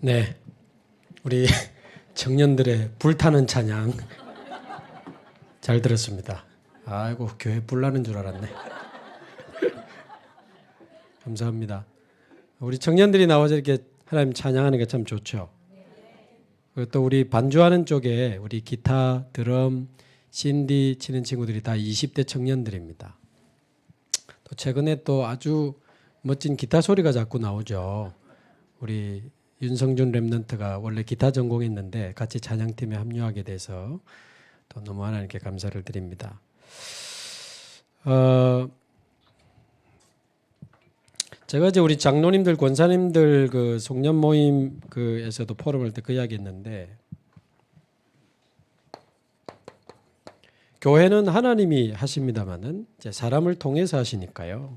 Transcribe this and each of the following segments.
네, 우리 청년들의 불타는 찬양 잘 들었습니다. 아이고, 교회 불나는 줄 알았네. 감사합니다. 우리 청년들이 나와서 이렇게 하나님 찬양하는 게 참 좋죠. 그리고 또 우리 반주하는 쪽에 우리 기타, 드럼, 신디 치는 친구들이 다 20대 청년들입니다. 또 최근에 또 아주 멋진 기타 소리가 자꾸 나오죠. 우리 윤성준 랩런트가 원래 기타 전공했는데 같이 찬양팀에 합류하게 돼서 또 너무 하나님께 감사를 드립니다. 제가 이제 우리 장로님들, 권사님들 그 송년 모임 그에서도 포럼할 때 그 이야기했는데, 교회는 하나님이 하십니다만은 이제 사람을 통해서 하시니까요.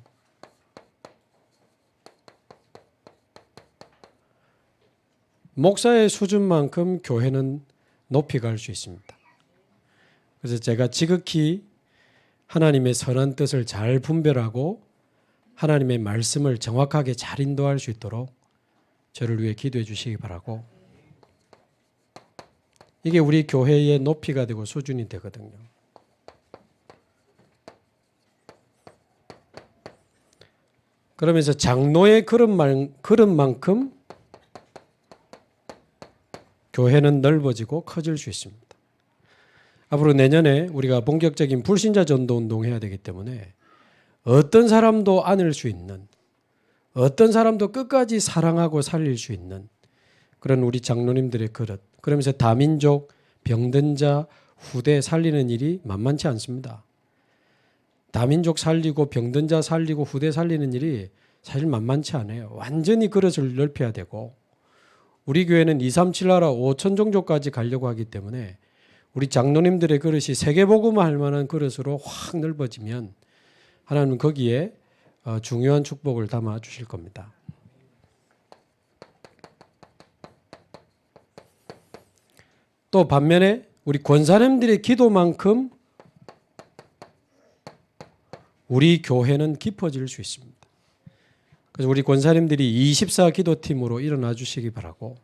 목사의 수준만큼 교회는 높이 갈 수 있습니다. 그래서 제가 지극히 하나님의 선한 뜻을 잘 분별하고 하나님의 말씀을 정확하게 잘 인도할 수 있도록 저를 위해 기도해 주시기 바라고, 이게 우리 교회의 높이가 되고 수준이 되거든요. 그러면서 장로의 그릇만큼 교회는 넓어지고 커질 수 있습니다. 앞으로 내년에 우리가 본격적인 불신자 전도 운동해야 되기 때문에 어떤 사람도 안을 수 있는, 어떤 사람도 끝까지 사랑하고 살릴 수 있는 그런 우리 장로님들의 그릇, 그러면서 다민족, 병든 자, 후대 살리는 일이 만만치 않습니다. 다민족 살리고 병든 자 살리고 후대 살리는 일이 사실 만만치 않아요. 완전히 그릇을 넓혀야 되고, 우리 교회는 237 나라 5천 종족까지 가려고 하기 때문에 우리 장로님들의 그릇이 세계복음화 할 만한 그릇으로 확 넓어지면 하나님은 거기에 중요한 축복을 담아 주실 겁니다. 또 반면에 우리 권사님들의 기도만큼 우리 교회는 깊어질 수 있습니다. 그래서 우리 권사님들이 24 기도팀으로 일어나 주시기 바라고,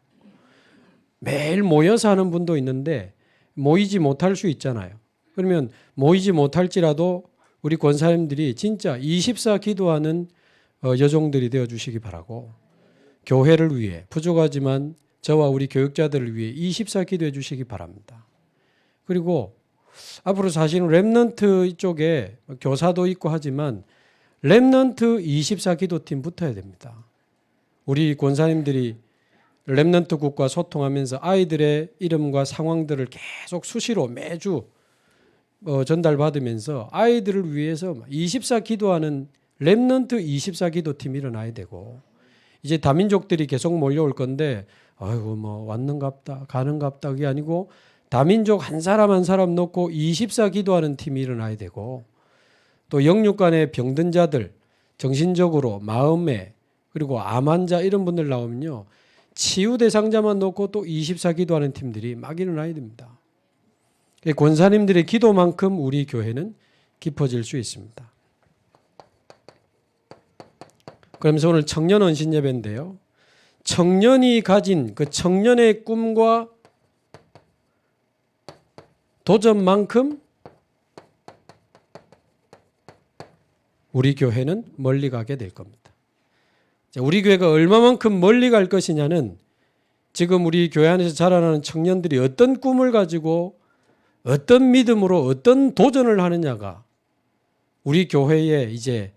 매일 모여서 하는 분도 있는데 모이지 못할 수 있잖아요. 그러면 모이지 못할지라도 우리 권사님들이 진짜 24 기도하는 여종들이 되어 주시기 바라고, 교회를 위해 부족하지만 저와 우리 교육자들을 위해 24 기도해 주시기 바랍니다. 그리고 앞으로 사실은 랩넌트 쪽에 교사도 있고 하지만 랩넌트 24 기도팀 붙어야 됩니다. 우리 권사님들이 랩넌트 국과 소통하면서 아이들의 이름과 상황들을 계속 수시로 매주 전달받으면서 아이들을 위해서 24 기도하는 랩넌트 24 기도팀이 일어나야 되고, 이제 다민족들이 계속 몰려올 건데 아이고 뭐 왔는갑다 가는갑다 그게 아니고 다민족 한 사람 한 사람 놓고 24 기도하는 팀이 일어나야 되고, 또 영육 간의 병든 자들, 정신적으로 마음에, 그리고 암 환자 이런 분들 나오면요, 치유 대상자만 놓고 또 24 기도하는 팀들이 막 일어나야 됩니다. 권사님들의 기도만큼 우리 교회는 깊어질 수 있습니다. 그러면서 오늘 청년 헌신 예배인데요, 청년이 가진 그 청년의 꿈과 도전만큼 우리 교회는 멀리 가게 될 겁니다. 우리 교회가 얼마만큼 멀리 갈 것이냐는 지금 우리 교회 안에서 자라나는 청년들이 어떤 꿈을 가지고 어떤 믿음으로 어떤 도전을 하느냐가 우리 교회의 이제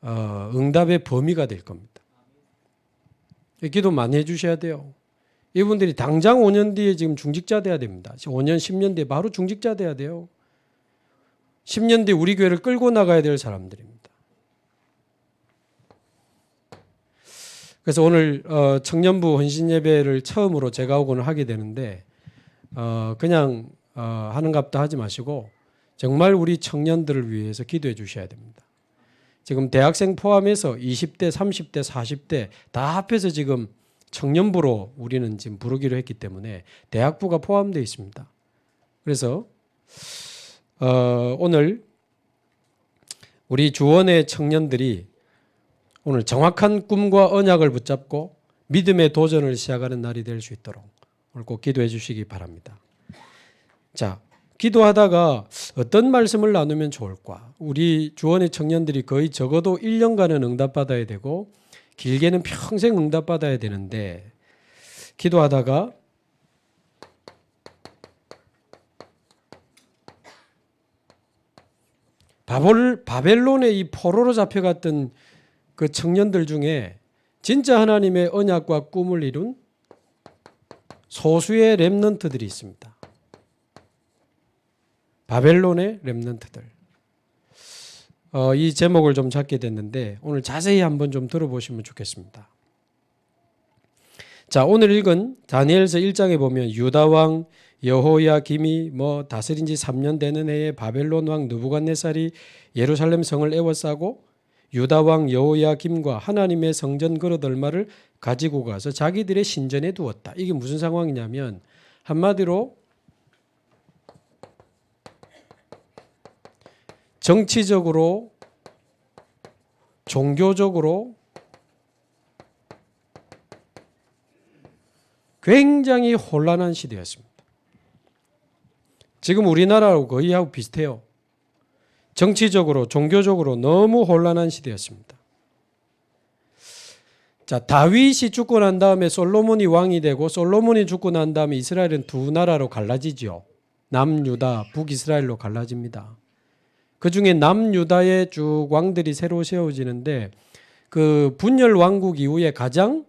응답의 범위가 될 겁니다. 기도 많이 해주셔야 돼요. 이분들이 당장 5년 뒤에 지금 중직자 돼야 됩니다. 5년, 10년 뒤에 바로 중직자 돼야 돼요. 10년 뒤에 우리 교회를 끌고 나가야 될 사람들입니다. 그래서 오늘 청년부 헌신 예배를 처음으로 제가 오늘 하게 되는데 그냥 하는갑다 하지 마시고 정말 우리 청년들을 위해서 기도해 주셔야 됩니다. 지금 대학생 포함해서 20대, 30대, 40대 다 합해서 지금 청년부로 우리는 지금 부르기로 했기 때문에 대학부가 포함되어 있습니다. 그래서 오늘 우리 주원의 청년들이 오늘 정확한 꿈과 언약을 붙잡고 믿음의 도전을 시작하는 날이 될 수 있도록 오늘 꼭 기도해 주시기 바랍니다. 자, 기도하다가 어떤 말씀을 나누면 좋을까? 우리 주원의 청년들이 거의 적어도 1년간은 응답받아야 되고 길게는 평생 응답받아야 되는데 기도하다가 바벨론의 이 포로로 잡혀갔던 그 청년들 중에 진짜 하나님의 언약과 꿈을 이룬 소수의 렘넌트들이 있습니다. 바벨론의 렘넌트들. 이 제목을 좀 잡게 됐는데 오늘 자세히 한번 좀 들어보시면 좋겠습니다. 자, 오늘 읽은 다니엘서 1장에 보면 유다 왕 여호야김이 다스린 지 3년 되는 해에 바벨론 왕 느부갓네살이 예루살렘 성을 에워싸고 유다 왕 여호야김과 하나님의 성전 그릇 얼마를 가지고 가서 자기들의 신전에 두었다. 이게 무슨 상황이냐면 한마디로 정치적으로 종교적으로 굉장히 혼란한 시대였습니다. 지금 우리나라하고 거의 하고 비슷해요. 정치적으로 종교적으로 너무 혼란한 시대였습니다. 자, 다윗이 죽고 난 다음에 솔로몬이 왕이 되고 솔로몬이 죽고 난 다음에 이스라엘은 두 나라로 갈라지죠. 남유다, 북이스라엘로 갈라집니다. 그중에 남유다의 쭉 왕들이 새로 세워지는데 그 분열 왕국 이후에 가장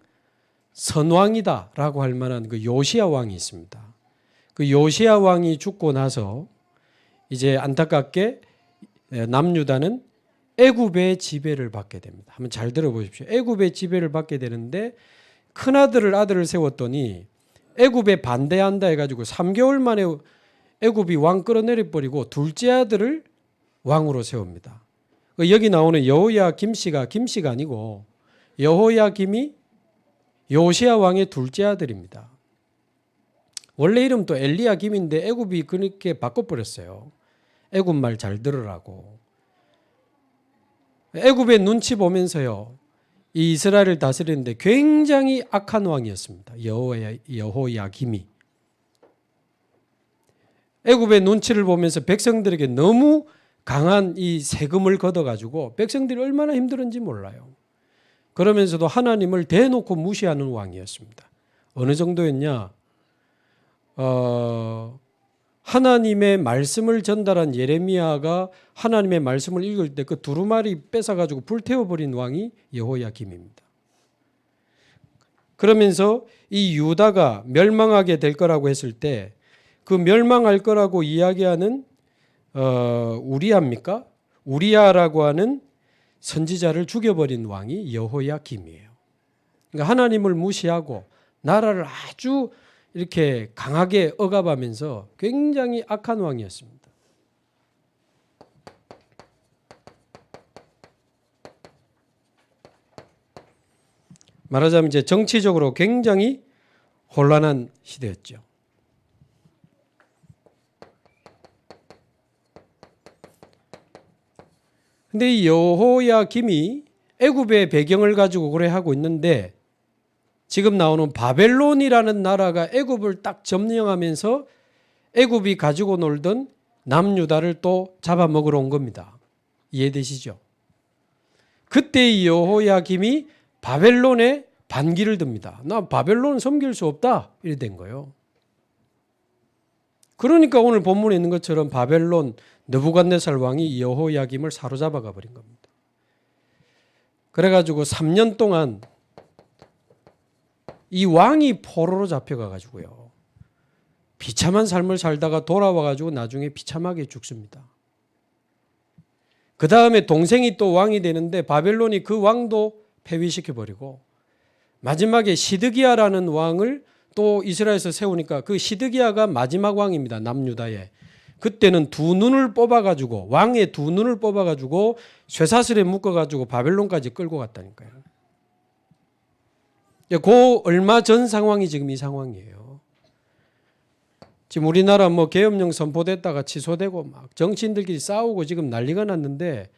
선왕이다라고 할 만한 그 요시야 왕이 있습니다. 그 요시야 왕이 죽고 나서 이제 안타깝게 남유다는 애굽의 지배를 받게 됩니다. 한번 잘 들어보십시오. 애굽의 지배를 받게 되는데 큰아들을 세웠더니 애굽에 반대한다 해가지고 3개월 만에 애굽이 왕 끌어내려 버리고 둘째 아들을 왕으로 세웁니다. 여기 나오는 여호야김씨가 김씨가 아니고 여호야김이 요시야 왕의 둘째 아들입니다. 원래 이름도 엘리야김인데 애굽이 그렇게 바꿔버렸어요. 애굽 말 잘 들으라고. 애굽의 눈치 보면서요. 이 이스라엘을 다스리는데 굉장히 악한 왕이었습니다. 여호야김이. 애굽의 눈치를 보면서 백성들에게 너무 강한 이 세금을 걷어가지고 백성들이 얼마나 힘들었는지 몰라요. 그러면서도 하나님을 대놓고 무시하는 왕이었습니다. 어느 정도였냐? 하나님의 말씀을 전달한 예레미야가 하나님의 말씀을 읽을 때 그 두루마리 뺏어가지고 불태워버린 왕이 여호야김입니다. 그러면서 이 유다가 멸망하게 될 거라고 했을 때 그 멸망할 거라고 이야기하는 우리야입니까? 우리야라고 하는 선지자를 죽여버린 왕이 여호야김이에요. 그러니까 하나님을 무시하고 나라를 아주 이렇게 강하게 억압하면서 굉장히 악한 왕이었습니다. 말하자면 이제 정치적으로 굉장히 혼란한 시대였죠. 근데 이 여호야김이 애굽의 배경을 가지고 그래 하고 있는데 지금 나오는 바벨론이라는 나라가 애굽을 딱 점령하면서 애굽이 가지고 놀던 남유다를 또 잡아먹으러 온 겁니다. 이해되시죠? 그때 이 여호야김이 바벨론에 반기를 듭니다. 나 바벨론 섬길 수 없다. 이래 된 거예요. 그러니까 오늘 본문에 있는 것처럼 바벨론 느부갓네살 왕이 여호야김을 사로잡아가 버린 겁니다. 그래가지고 3년 동안 이 왕이 포로로 잡혀가 가지고요. 비참한 삶을 살다가 돌아와 가지고 나중에 비참하게 죽습니다. 그 다음에 동생이 또 왕이 되는데 바벨론이 그 왕도 폐위시켜 버리고 마지막에 시드기야라는 왕을 또 이스라엘에서 세우니까 그 시드기야가 마지막 왕입니다. 남유다에. 그때는 두 눈을 뽑아가지고 왕의 두 눈을 뽑아가지고 쇠사슬에 묶어가지고 바벨론까지 끌고 갔다니까요. 그 얼마 전 상황이 지금 이 상황이에요. 지금 우리나라 계엄령 선포됐다가 취소되고 막 정치인들끼리 싸우고 지금 난리가 났는데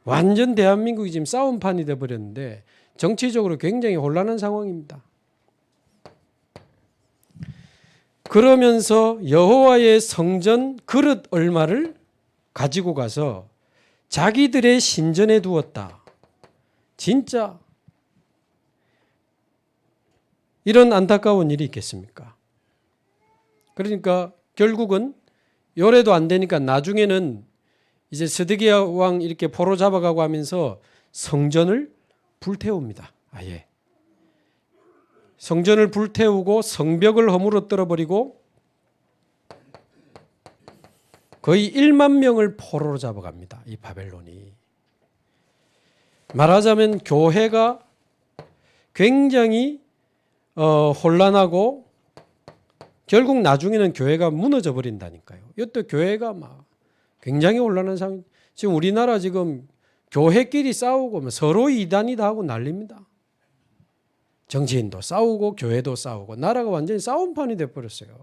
완전 대한민국이 지금 싸움판이 돼버렸는데 정치적으로 굉장히 혼란한 상황입니다. 그러면서 여호와의 성전 그릇 얼마를 가지고 가서 자기들의 신전에 두었다. 진짜 이런 안타까운 일이 있겠습니까? 그러니까 결국은 요래도 안 되니까 나중에는 이제 스드기야 왕 이렇게 포로 잡아가고 하면서 성전을 불태웁니다. 아예. 성전을 불태우고 성벽을 허물어 떨어버리고 거의 1만 명을 포로로 잡아갑니다. 이 바벨론이. 말하자면 교회가 굉장히 혼란하고 결국 나중에는 교회가 무너져 버린다니까요. 이때 교회가 막 굉장히 혼란한 상황. 지금 우리나라 지금 교회끼리 싸우고 서로 이단이다 하고 난립니다. 정치인도 싸우고 교회도 싸우고 나라가 완전히 싸움판이 돼버렸어요.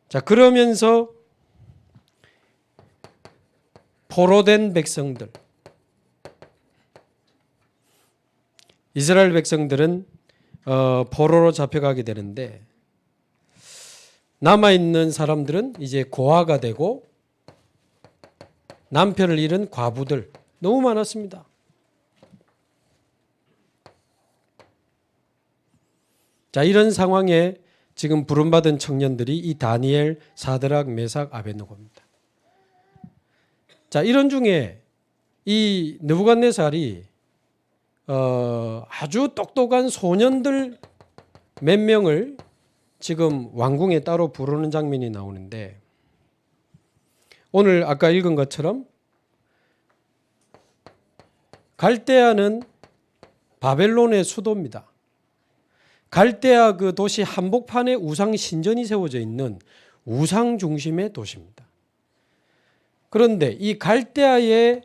자, 그러면서 포로된 백성들, 이스라엘 백성들은 포로로 잡혀가게 되는데 남아있는 사람들은 이제 고아가 되고 남편을 잃은 과부들 너무 많았습니다. 자, 이런 상황에 지금 부름받은 청년들이 이 다니엘, 사드락, 메삭, 아벳느고입니다. 자, 이런 중에 이 느부갓네살이 아주 똑똑한 소년들 몇 명을 지금 왕궁에 따로 부르는 장면이 나오는데 오늘 아까 읽은 것처럼 갈대아는 바벨론의 수도입니다. 갈대아 그 도시 한복판에 우상 신전이 세워져 있는 우상 중심의 도시입니다. 그런데 이 갈대아의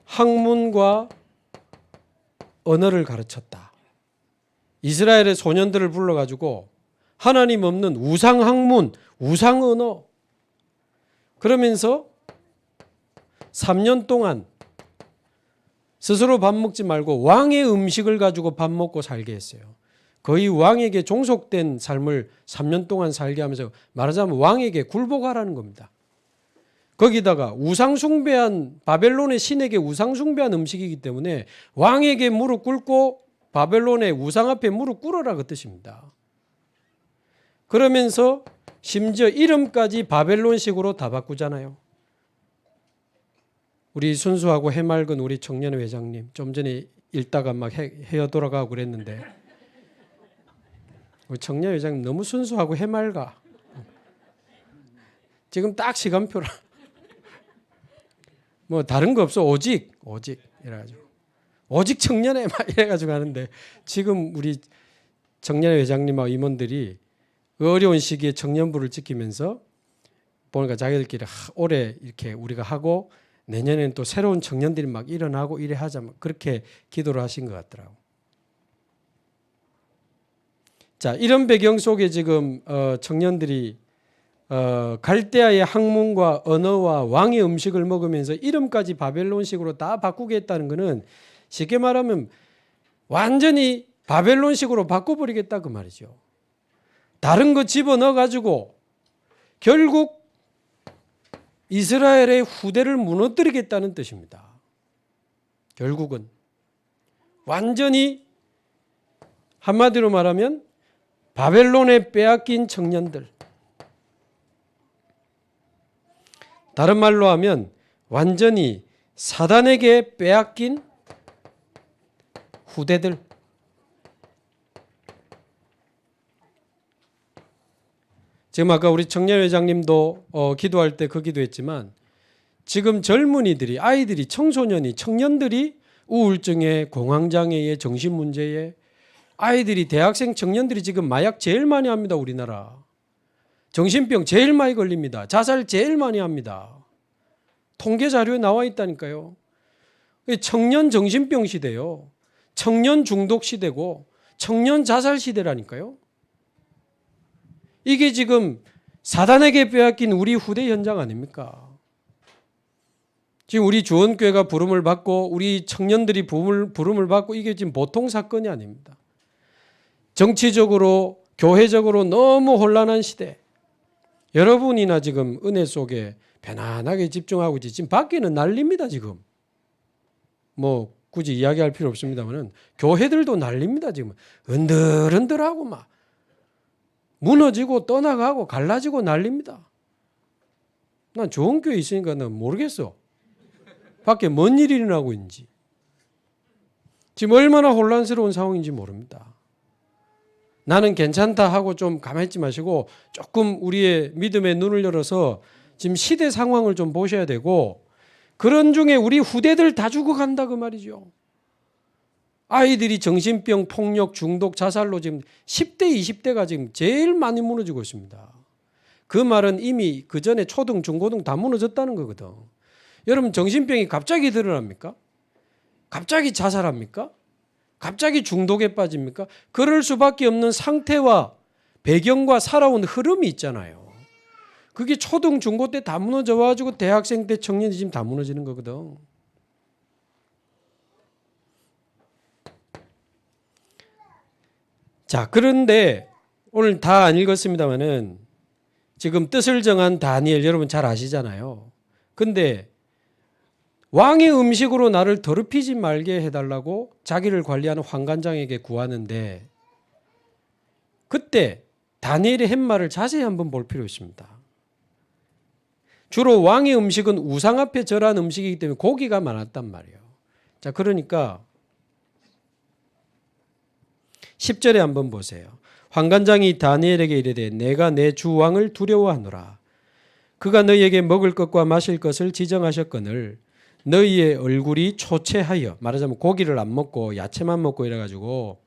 학문과 언어를 가르쳤다. 이스라엘의 소년들을 불러가지고 하나님 없는 우상 학문, 우상 언어 그러면서 3년 동안 스스로 밥 먹지 말고 왕의 음식을 가지고 밥 먹고 살게 했어요. 거의 왕에게 종속된 삶을 3년 동안 살게 하면서 말하자면 왕에게 굴복하라는 겁니다. 거기다가 우상숭배한 바벨론의 신에게 우상숭배한 음식이기 때문에 왕에게 무릎 꿇고 바벨론의 우상 앞에 무릎 꿇어라 그 뜻입니다. 그러면서 심지어 이름까지 바벨론식으로 다 바꾸잖아요. 우리 순수하고 해맑은 우리 청년회 회장님 좀 전에 읽다가 막 헤어 돌아가고 그랬는데 우리 청년 회장님 너무 순수하고 해맑아. 지금 딱 시간표라. 뭐 다른 거 없어. 오직 이래가지고 오직 청년회 막 이래가지고 하는데 지금 우리 청년회 회장님하고 임원들이 어려운 시기에 청년부를 지키면서 보니까 자기들끼리 올해 이렇게 우리가 하고 내년에는 또 새로운 청년들이 막 일어나고 이래 하자 그렇게 기도를 하신 것 같더라고. 자, 이런 배경 속에 지금 청년들이 갈대아의 학문과 언어와 왕의 음식을 먹으면서 이름까지 바벨론식으로 다 바꾸겠다는 것은 쉽게 말하면 완전히 바벨론식으로 바꿔버리겠다 그 말이죠. 다른 거 집어넣어 가지고 결국 이스라엘의 후대를 무너뜨리겠다는 뜻입니다. 결국은 완전히 한마디로 말하면 바벨론에 빼앗긴 청년들, 다른 말로 하면 완전히 사단에게 빼앗긴 후대들. 지금 아까 우리 청년회장님도 기도할 때 그 기도했지만 지금 젊은이들이, 아이들이, 청소년이, 청년들이 우울증에, 공황장애에, 정신문제에, 아이들이, 대학생, 청년들이 지금 마약 제일 많이 합니다. 우리나라. 정신병 제일 많이 걸립니다. 자살 제일 많이 합니다. 통계 자료에 나와 있다니까요. 청년 정신병 시대요. 청년 중독 시대고 청년 자살 시대라니까요. 이게 지금 사단에게 빼앗긴 우리 후대 현장 아닙니까? 지금 우리 주원교회가 부름을 받고 우리 청년들이 부름을 받고 이게 지금 보통 사건이 아닙니다. 정치적으로 교회적으로 너무 혼란한 시대. 여러분이나 지금 은혜 속에 편안하게 집중하고 있지. 지금 밖에는 난립니다 지금. 뭐 굳이 이야기할 필요 없습니다만은 교회들도 난립니다 지금. 흔들흔들하고 막 무너지고 떠나가고 갈라지고 난립니다. 난 좋은 교회 있으니까 난 모르겠어. 밖에 뭔 일이 일어나고 있는지. 지금 얼마나 혼란스러운 상황인지 모릅니다. 나는 괜찮다 하고 좀 가만히 있지 마시고 조금 우리의 믿음의 눈을 열어서 지금 시대 상황을 좀 보셔야 되고, 그런 중에 우리 후대들 다 죽어간다 그 말이죠. 아이들이 정신병, 폭력, 중독, 자살로 지금 10대, 20대가 지금 제일 많이 무너지고 있습니다. 그 말은 이미 그 전에 초등, 중고등 다 무너졌다는 거거든. 여러분 정신병이 갑자기 드러납니까? 갑자기 자살합니까? 갑자기 중독에 빠집니까? 그럴 수밖에 없는 상태와 배경과 살아온 흐름이 있잖아요. 그게 초등, 중고 때 다 무너져 가지고 대학생 때 청년이 지금 다 무너지는 거거든. 자, 그런데 오늘 다 안 읽었습니다만은 지금 뜻을 정한 다니엘 여러분 잘 아시잖아요. 근데 왕의 음식으로 나를 더럽히지 말게 해달라고 자기를 관리하는 환관장에게 구하는데, 그때 다니엘의 햇말을 자세히 한번 볼 필요 있습니다. 주로 왕의 음식은 우상 앞에 절한 음식이기 때문에 고기가 많았단 말이에요. 자, 그러니까 10절에 한번 보세요. 환관장이 다니엘에게 이르되 내가 내 주 왕을 두려워하노라. 그가 너희에게 먹을 것과 마실 것을 지정하셨거늘 너희의 얼굴이 초췌하여, 말하자면 고기를 안 먹고 야채만 먹고 이래가지고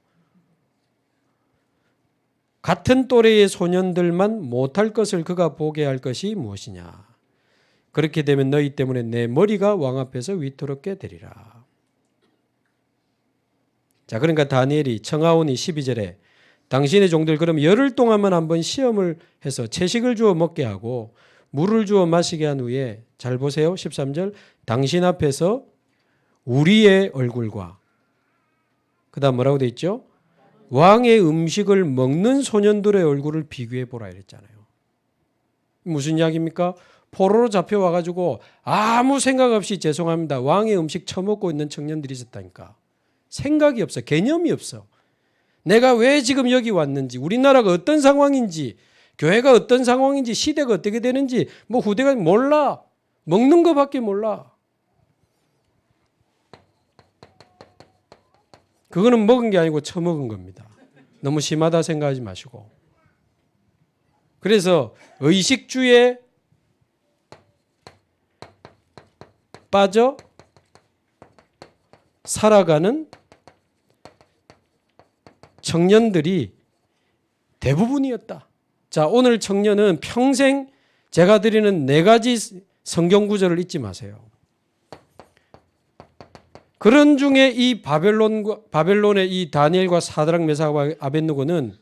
같은 또래의 소년들만 못할 것을 그가 보게 할 것이 무엇이냐. 그렇게 되면 너희 때문에 내 머리가 왕 앞에서 위태롭게 되리라. 자, 그러니까 다니엘이 청하오니 12절에 당신의 종들 그럼 열흘 동안만 한번 시험을 해서 채식을 주어 먹게 하고 물을 주어 마시게 한 후에, 잘 보세요. 13절 당신 앞에서 우리의 얼굴과, 그 다음 뭐라고 돼 있죠? 왕의 음식을 먹는 소년들의 얼굴을 비교해 보라 이랬잖아요. 무슨 이야기입니까? 포로로 잡혀와가지고 아무 생각 없이, 죄송합니다, 왕의 음식 처먹고 있는 청년들이 있었다니까. 생각이 없어. 개념이 없어. 내가 왜 지금 여기 왔는지, 우리나라가 어떤 상황인지, 교회가 어떤 상황인지, 시대가 어떻게 되는지 뭐 후대가 몰라. 먹는 것밖에 몰라. 그거는 먹은 게 아니고 처먹은 겁니다. 너무 심하다 생각하지 마시고. 그래서 의식주에 빠져 살아가는 청년들이 대부분이었다. 자, 오늘 청년은 평생 제가 드리는 4가지 성경 구절을 잊지 마세요. 그런 중에 이 바벨론의 이 다니엘과 사드락 메삭과 아벳느고는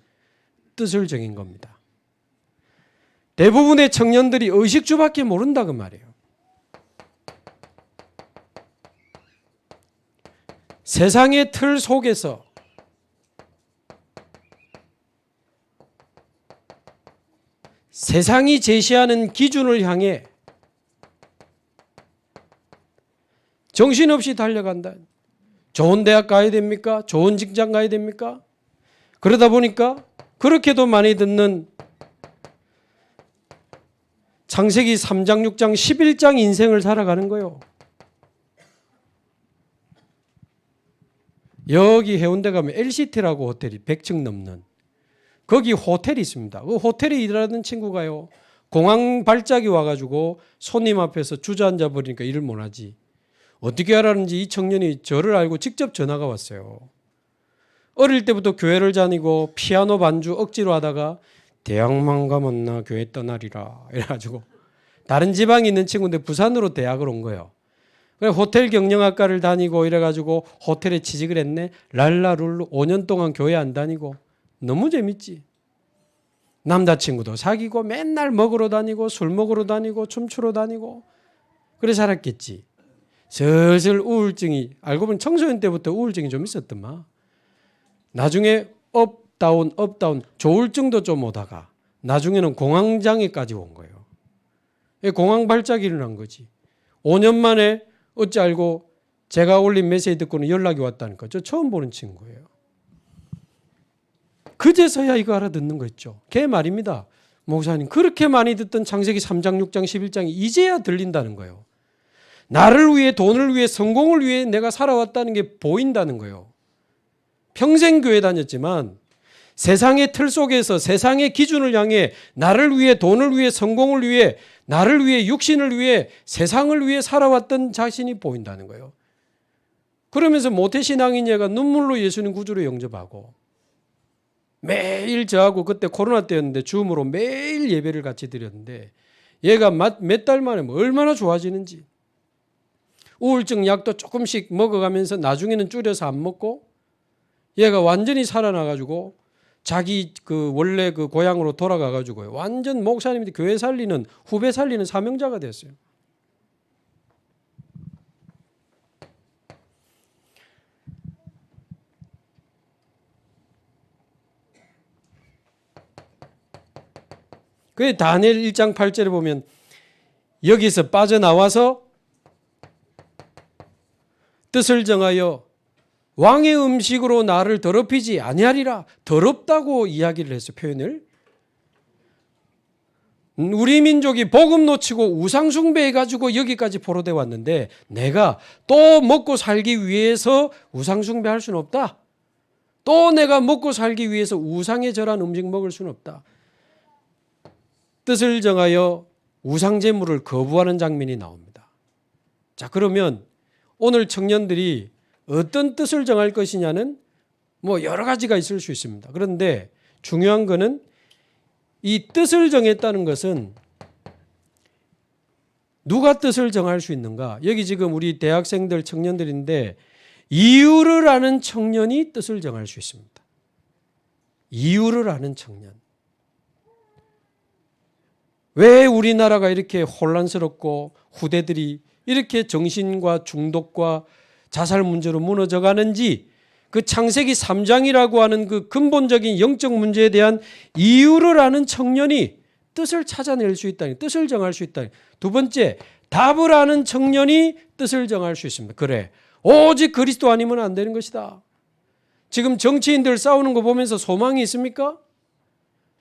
뜻을 정인 겁니다. 대부분의 청년들이 의식주밖에 모른다 그 말이에요. 세상의 틀 속에서 세상이 제시하는 기준을 향해 정신없이 달려간다. 좋은 대학 가야 됩니까? 좋은 직장 가야 됩니까? 그러다 보니까 그렇게도 많이 듣는 창세기 3장, 6장, 11장 인생을 살아가는 거예요. 여기 해운대 가면 LCT라고 호텔이 100층 넘는, 거기 호텔이 있습니다. 그 호텔에 일하는 친구가요, 공항 발작이 와가지고 손님 앞에서 주저앉아 버리니까 일을 못하지. 어떻게 하라는지 이 청년이 저를 알고 직접 전화가 왔어요. 어릴 때부터 교회를 다니고 피아노 반주 억지로 하다가 대학만 가면 나 교회 떠나리라 이래가지고, 다른 지방에 있는 친구인데 부산으로 대학을 온 거예요. 그래 호텔 경영학과를 다니고 이래가지고 호텔에 취직을 했네. 랄라룰루 5년 동안 교회 안 다니고. 너무 재밌지. 남자친구도 사귀고 맨날 먹으러 다니고 술 먹으러 다니고 춤추러 다니고 그래 살았겠지. 슬슬 우울증이, 알고 보면 청소년 때부터 우울증이 좀 있었더만, 나중에 업다운 조울증도 좀 오다가 나중에는 공황장애까지 온 거예요. 공황 발작이 일어난 거지. 5년 만에 어찌 알고 제가 올린 메시지 듣고는 연락이 왔다니까. 저 처음 보는 친구예요. 그제서야 이거 알아듣는 거 있죠. 걔 말입니다. 목사님, 그렇게 많이 듣던 창세기 3장, 6장, 11장이 이제야 들린다는 거예요. 나를 위해, 돈을 위해, 성공을 위해 내가 살아왔다는 게 보인다는 거예요. 평생 교회 다녔지만 세상의 틀 속에서 세상의 기준을 향해 나를 위해, 돈을 위해, 성공을 위해, 나를 위해, 육신을 위해, 세상을 위해 살아왔던 자신이 보인다는 거예요. 그러면서 모태신앙인 얘가 눈물로 예수님 구주로 영접하고 매일 저하고 그때 코로나 때였는데 줌으로 매일 예배를 같이 드렸는데 얘가 몇 달 만에 얼마나 좋아지는지, 우울증 약도 조금씩 먹어가면서 나중에는 줄여서 안 먹고 얘가 완전히 살아나가지고 자기 그 원래 그 고향으로 돌아가가지고 완전 목사님이 교회 살리는, 후배 살리는 사명자가 됐어요. 그 다니엘 1장 8절에 보면 여기서 빠져나와서 뜻을 정하여 왕의 음식으로 나를 더럽히지 아니하리라. 더럽다고 이야기를 했어요. 표현을. 우리 민족이 복음 놓치고 우상 숭배해가지고 여기까지 포로돼 왔는데 내가 또 먹고 살기 위해서 우상 숭배할 수는 없다. 또 내가 먹고 살기 위해서 우상에 절한 음식 먹을 수는 없다. 뜻을 정하여 우상 제물을 거부하는 장면이 나옵니다. 자, 그러면 오늘 청년들이 어떤 뜻을 정할 것이냐는 뭐 여러 가지가 있을 수 있습니다. 그런데 중요한 거는 이 뜻을 정했다는 것은 누가 뜻을 정할 수 있는가? 여기 지금 우리 대학생들, 청년들인데 이유를 아는 청년이 뜻을 정할 수 있습니다. 이유를 아는 청년. 왜 우리나라가 이렇게 혼란스럽고 후대들이 이렇게 정신과 중독과 자살 문제로 무너져 가는지 그 창세기 3장이라고 하는 그 근본적인 영적 문제에 대한 이유를 아는 청년이 뜻을 찾아낼 수 있다니, 뜻을 정할 수 있다니. 두 번째, 답을 아는 청년이 뜻을 정할 수 있습니다. 그래, 오직 그리스도 아니면 안 되는 것이다. 지금 정치인들 싸우는 거 보면서 소망이 있습니까?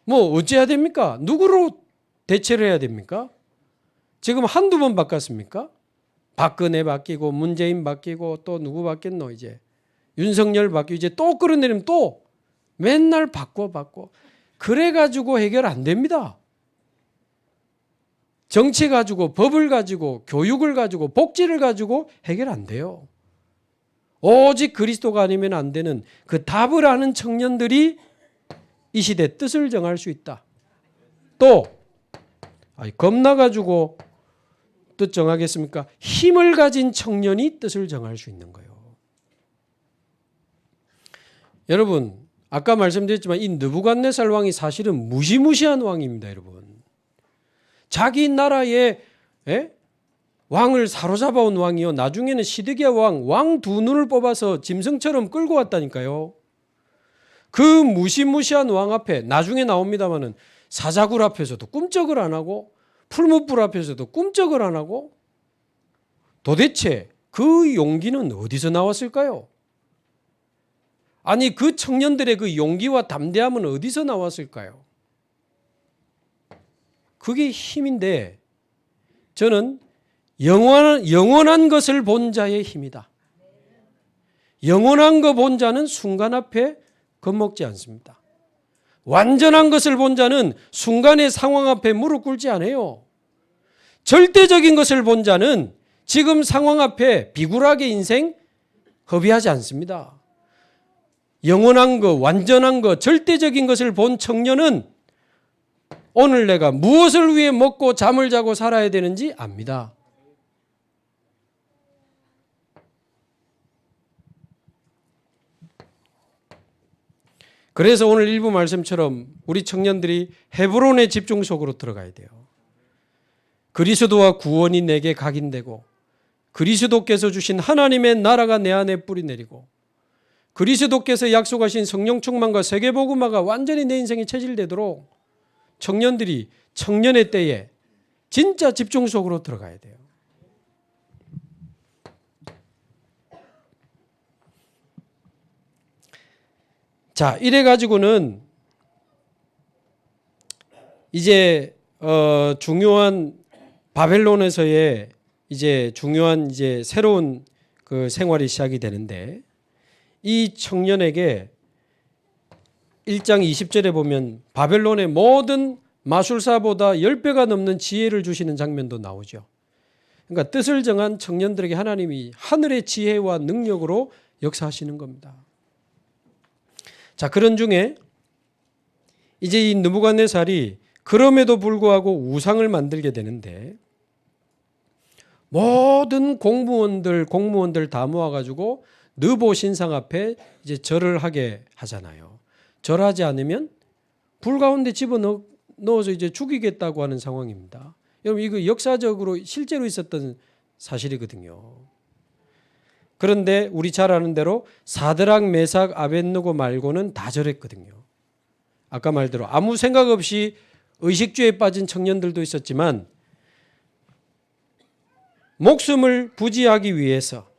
뭐 어찌해야 됩니까? 누구로 대체를 해야 됩니까? 지금 한두 번 바꿨습니까? 박근혜 바뀌고 문재인 바뀌고 또 누구 바뀌었노 이제. 윤석열 바뀌고 이제 또 끌어내리면 또 맨날 바꿔. 그래가지고 해결 안 됩니다. 정치 가지고, 법을 가지고, 교육을 가지고, 복지를 가지고 해결 안 돼요. 오직 그리스도가 아니면 안 되는 그 답을 아는 청년들이 이 시대 뜻을 정할 수 있다. 또 겁나가지고 뜻 정하겠습니까? 힘을 가진 청년이 뜻을 정할 수 있는 거예요. 여러분, 아까 말씀드렸지만 이 느부갓네살 왕이 사실은 무시무시한 왕입니다. 여러분, 자기 나라의 왕을 사로잡아온 왕이요, 나중에는 시드기야 왕 두 눈을 뽑아서 짐승처럼 끌고 왔다니까요. 그 무시무시한 왕 앞에 나중에 나옵니다마는 사자굴 앞에서도 꿈쩍을 안 하고 풀무불 앞에서도 꿈쩍을 안 하고, 도대체 그 용기는 어디서 나왔을까요? 아니, 그 청년들의 그 용기와 담대함은 어디서 나왔을까요? 그게 힘인데, 저는 영원한 것을 본 자의 힘이다. 영원한 거 본 자는 순간 앞에 겁먹지 않습니다. 완전한 것을 본 자는 순간의 상황 앞에 무릎 꿇지 않아요. 절대적인 것을 본 자는 지금 상황 앞에 비굴하게 인생 허비하지 않습니다. 영원한 것, 완전한 것, 절대적인 것을 본 청년은 오늘 내가 무엇을 위해 먹고 잠을 자고 살아야 되는지 압니다. 그래서 오늘 일부 말씀처럼 우리 청년들이 헤브론의 집중 속으로 들어가야 돼요. 그리스도와 구원이 내게 각인되고 그리스도께서 주신 하나님의 나라가 내 안에 뿌리내리고 그리스도께서 약속하신 성령 충만과 세계복음화가 완전히 내 인생에 체질되도록 청년들이 청년의 때에 진짜 집중 속으로 들어가야 돼요. 자, 이래 가지고는 이제 중요한 바벨론에서의 이제 중요한 이제 새로운 그 생활이 시작이 되는데 이 청년에게 1장 20절에 보면 바벨론의 모든 마술사보다 10배가 넘는 지혜를 주시는 장면도 나오죠. 그러니까 뜻을 정한 청년들에게 하나님이 하늘의 지혜와 능력으로 역사하시는 겁니다. 자, 그런 중에 이제 이 느부갓네살이 그럼에도 불구하고 우상을 만들게 되는데 모든 공무원들 다 모아가지고 느보 신상 앞에 이제 절을 하게 하잖아요. 절하지 않으면 불 가운데 집어넣어서 이제 죽이겠다고 하는 상황입니다. 여러분 이거 역사적으로 실제로 있었던 사실이거든요. 그런데 우리 잘 아는 대로 사드락, 메삭, 아벳느고 말고는 다 절했거든요. 아까 말대로 아무 생각 없이 의식주에 빠진 청년들도 있었지만 목숨을 부지하기 위해서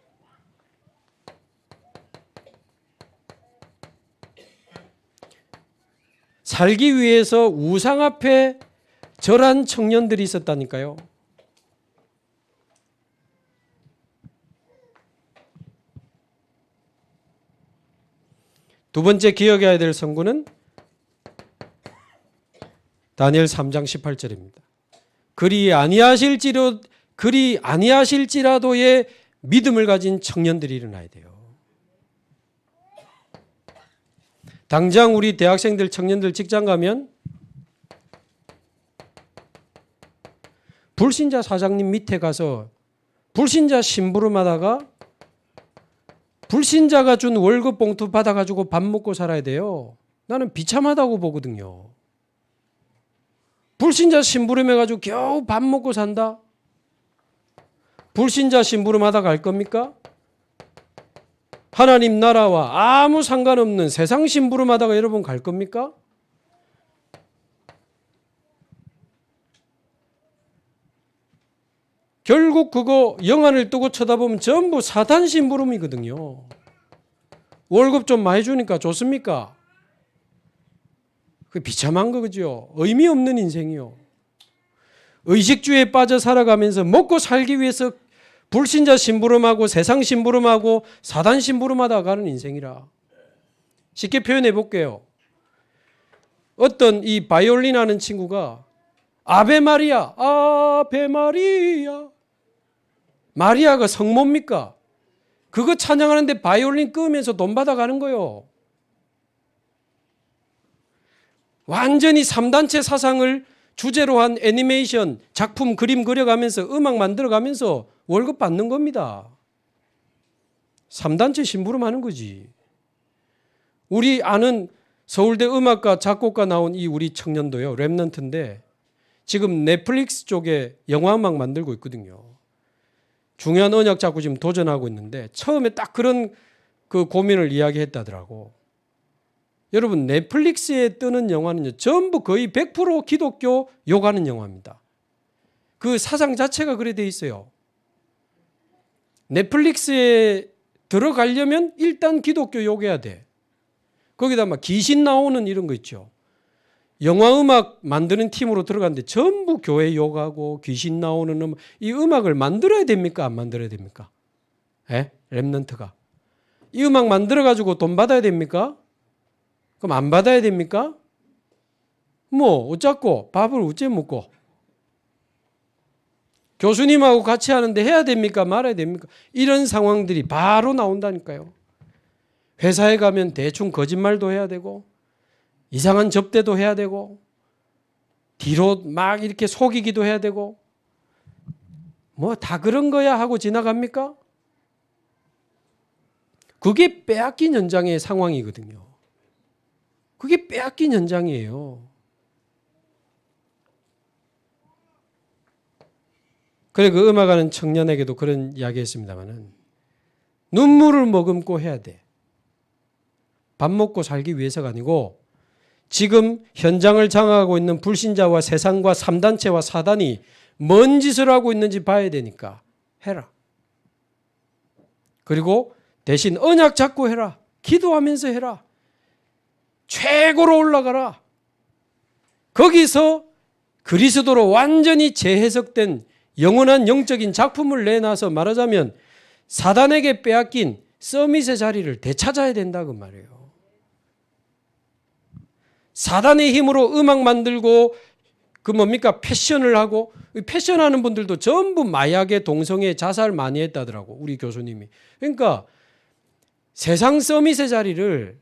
살기 위해서 우상 앞에 절한 청년들이 있었다니까요. 두 번째 기억해야 될 성구는 다니엘 3장 18절입니다. 그리 아니하실지라도의 믿음을 가진 청년들이 일어나야 돼요. 당장 우리 대학생들, 청년들 직장 가면 불신자 사장님 밑에 가서 불신자 심부름하다가 불신자가 준 월급 봉투 받아가지고 밥 먹고 살아야 돼요. 나는 비참하다고 보거든요. 불신자 심부름해가지고 겨우 밥 먹고 산다? 불신자 심부름하다 갈 겁니까? 하나님 나라와 아무 상관없는 세상 심부름하다가 여러분 갈 겁니까? 결국 그거 영안을 뜨고 쳐다보면 전부 사탄 심부름이거든요. 월급 좀 많이 주니까 좋습니까? 그 비참한 거죠. 의미 없는 인생이요. 의식주에 빠져 살아가면서 먹고 살기 위해서 불신자 심부름하고 세상 심부름하고 사단 심부름하다 가는 인생이라. 쉽게 표현해 볼게요. 어떤 이 바이올린 하는 친구가 아베 마리아, 아베 마리아. 마리아가 성모입니까? 그거 찬양하는데 바이올린 끄면서 돈 받아가는 거요. 완전히 3단체 사상을 주제로 한 애니메이션, 작품, 그림 그려가면서 음악 만들어가면서 월급 받는 겁니다. 3단체 심부름하는 거지. 우리 아는 서울대 음악과 작곡가 나온 이 우리 청년도요. 랩넌트인데 지금 넷플릭스 쪽에 영화 음악 만들고 있거든요. 중요한 언약 잡고 지금 도전하고 있는데 처음에 딱 그런 그 고민을 이야기했다더라고. 여러분 넷플릭스에 뜨는 영화는요. 전부 거의 100% 기독교 욕하는 영화입니다. 그 사상 자체가 그래 돼 있어요. 넷플릭스에 들어가려면 일단 기독교 욕해야 돼. 거기다 막 귀신 나오는 이런 거 있죠. 영화 음악 만드는 팀으로 들어갔는데 전부 교회 욕하고 귀신 나오는 음악. 이 음악을 만들어야 됩니까? 안 만들어야 됩니까? 예? 랩넌트가. 이 음악 만들어가지고 돈 받아야 됩니까? 그럼 안 받아야 됩니까? 뭐 어쩌고 밥을 어째 먹고 교수님하고 같이 하는데 해야 됩니까? 말아야 됩니까? 이런 상황들이 바로 나온다니까요. 회사에 가면 대충 거짓말도 해야 되고 이상한 접대도 해야 되고 뒤로 막 이렇게 속이기도 해야 되고 뭐 다 그런 거야 하고 지나갑니까? 그게 빼앗긴 현장의 상황이거든요. 그게 빼앗긴 현장이에요. 그래 그 음악하는 청년에게도 그런 이야기했습니다마는 눈물을 머금고 해야 돼. 밥 먹고 살기 위해서가 아니고 지금 현장을 장악하고 있는 불신자와 세상과 3단체와 사단이 뭔 짓을 하고 있는지 봐야 되니까 해라. 그리고 대신 언약 잡고 해라. 기도하면서 해라. 최고로 올라가라. 거기서 그리스도로 완전히 재해석된 영원한 영적인 작품을 내놔서 말하자면 사단에게 빼앗긴 서밋의 자리를 되찾아야 된다 그 말이에요. 사단의 힘으로 음악 만들고 그 뭡니까 패션을 하고 패션하는 분들도 전부 마약에 동성애 자살 많이 했다더라고 우리 교수님이. 그러니까 세상 서밋의 자리를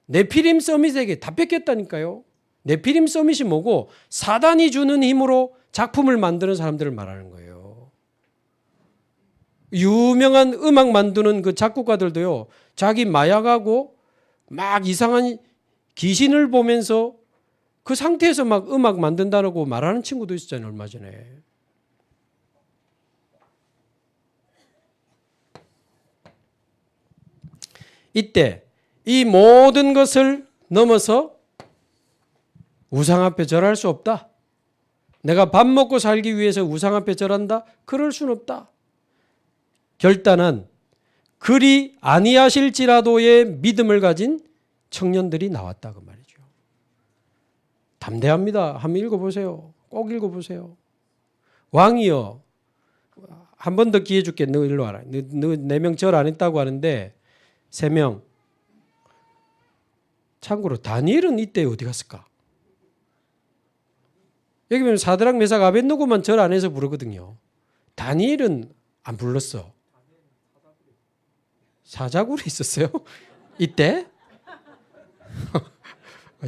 네피림 서밋에게 다 뺏겼다니까요. 네피림 서밋이 뭐고 사단이 주는 힘으로 작품을 만드는 사람들을 말하는 거예요. 유명한 음악 만드는 그 작곡가들도요. 자기 마약하고 막 이상한 귀신을 보면서 그 상태에서 막 음악 만든다고 말하는 친구도 있었잖아요. 얼마 전에. 이때 이 모든 것을 넘어서 우상 앞에 절할 수 없다. 내가 밥 먹고 살기 위해서 우상 앞에 절한다? 그럴 수는 없다. 결단은 그리 아니하실지라도의 믿음을 가진 청년들이 나왔다 그 말이죠. 담대합니다. 한번 읽어보세요. 꼭 읽어보세요. 왕이여 한 번 더 기회 줄게. 너 일로 와라. 너 4명 절 안 했다고 하는데 3명. 참고로 다니엘은 이때 어디 갔을까? 여기 보면 사드락 메삭 아벳느고만 절 안 해서 부르거든요. 다니엘은 안 불렀어. 사자굴이 있었어요? 이때?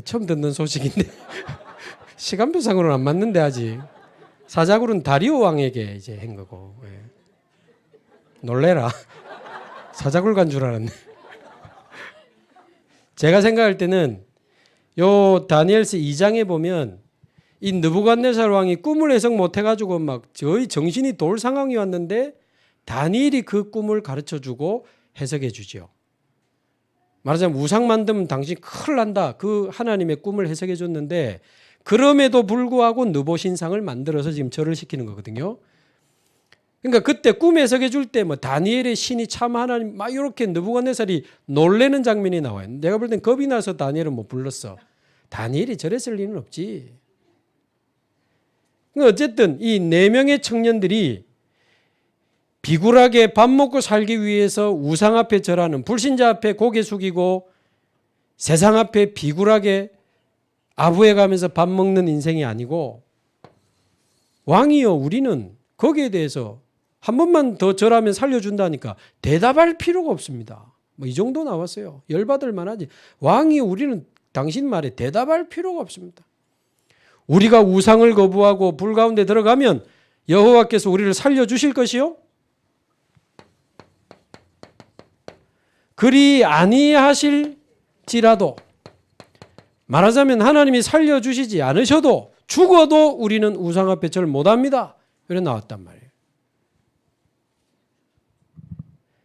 처음 듣는 소식인데 시간표상으로는 안 맞는데 아직. 사자굴은 다리오 왕에게 이제 한 거고. 예. 놀래라. 사자굴 간 줄 알았네. 제가 생각할 때는 요 다니엘서 2장에 보면 이 느부갓네살 왕이 꿈을 해석 못 해가지고 막 저희 정신이 돌 상황이 왔는데 다니엘이 그 꿈을 가르쳐주고 해석해 주죠. 말하자면 우상 만들면 당신 큰일 난다. 그 하나님의 꿈을 해석해 줬는데 그럼에도 불구하고 느보신상을 만들어서 지금 절을 시키는 거거든요. 그러니까 그때 꿈 해석해 줄 때 뭐 다니엘의 신이 참 하나님 막 이렇게 느부갓네살이 놀래는 장면이 나와요. 내가 볼 땐 겁이 나서 다니엘은 못 불렀어. 다니엘이 저랬을 리는 없지. 어쨌든 이 4명의 청년들이 비굴하게 밥 먹고 살기 위해서 우상 앞에 절하는 불신자 앞에 고개 숙이고 세상 앞에 비굴하게 아부해가면서 밥 먹는 인생이 아니고 왕이여 우리는 거기에 대해서 한 번만 더 절하면 살려준다니까 대답할 필요가 없습니다. 뭐 이 정도 나왔어요. 열받을 만하지. 왕이여 우리는 당신 말에 대답할 필요가 없습니다. 우리가 우상을 거부하고 불 가운데 들어가면 여호와께서 우리를 살려주실 것이요. 그리 아니하실지라도 말하자면 하나님이 살려주시지 않으셔도 죽어도 우리는 우상 앞에 절 못합니다. 그래 나왔단 말이에요.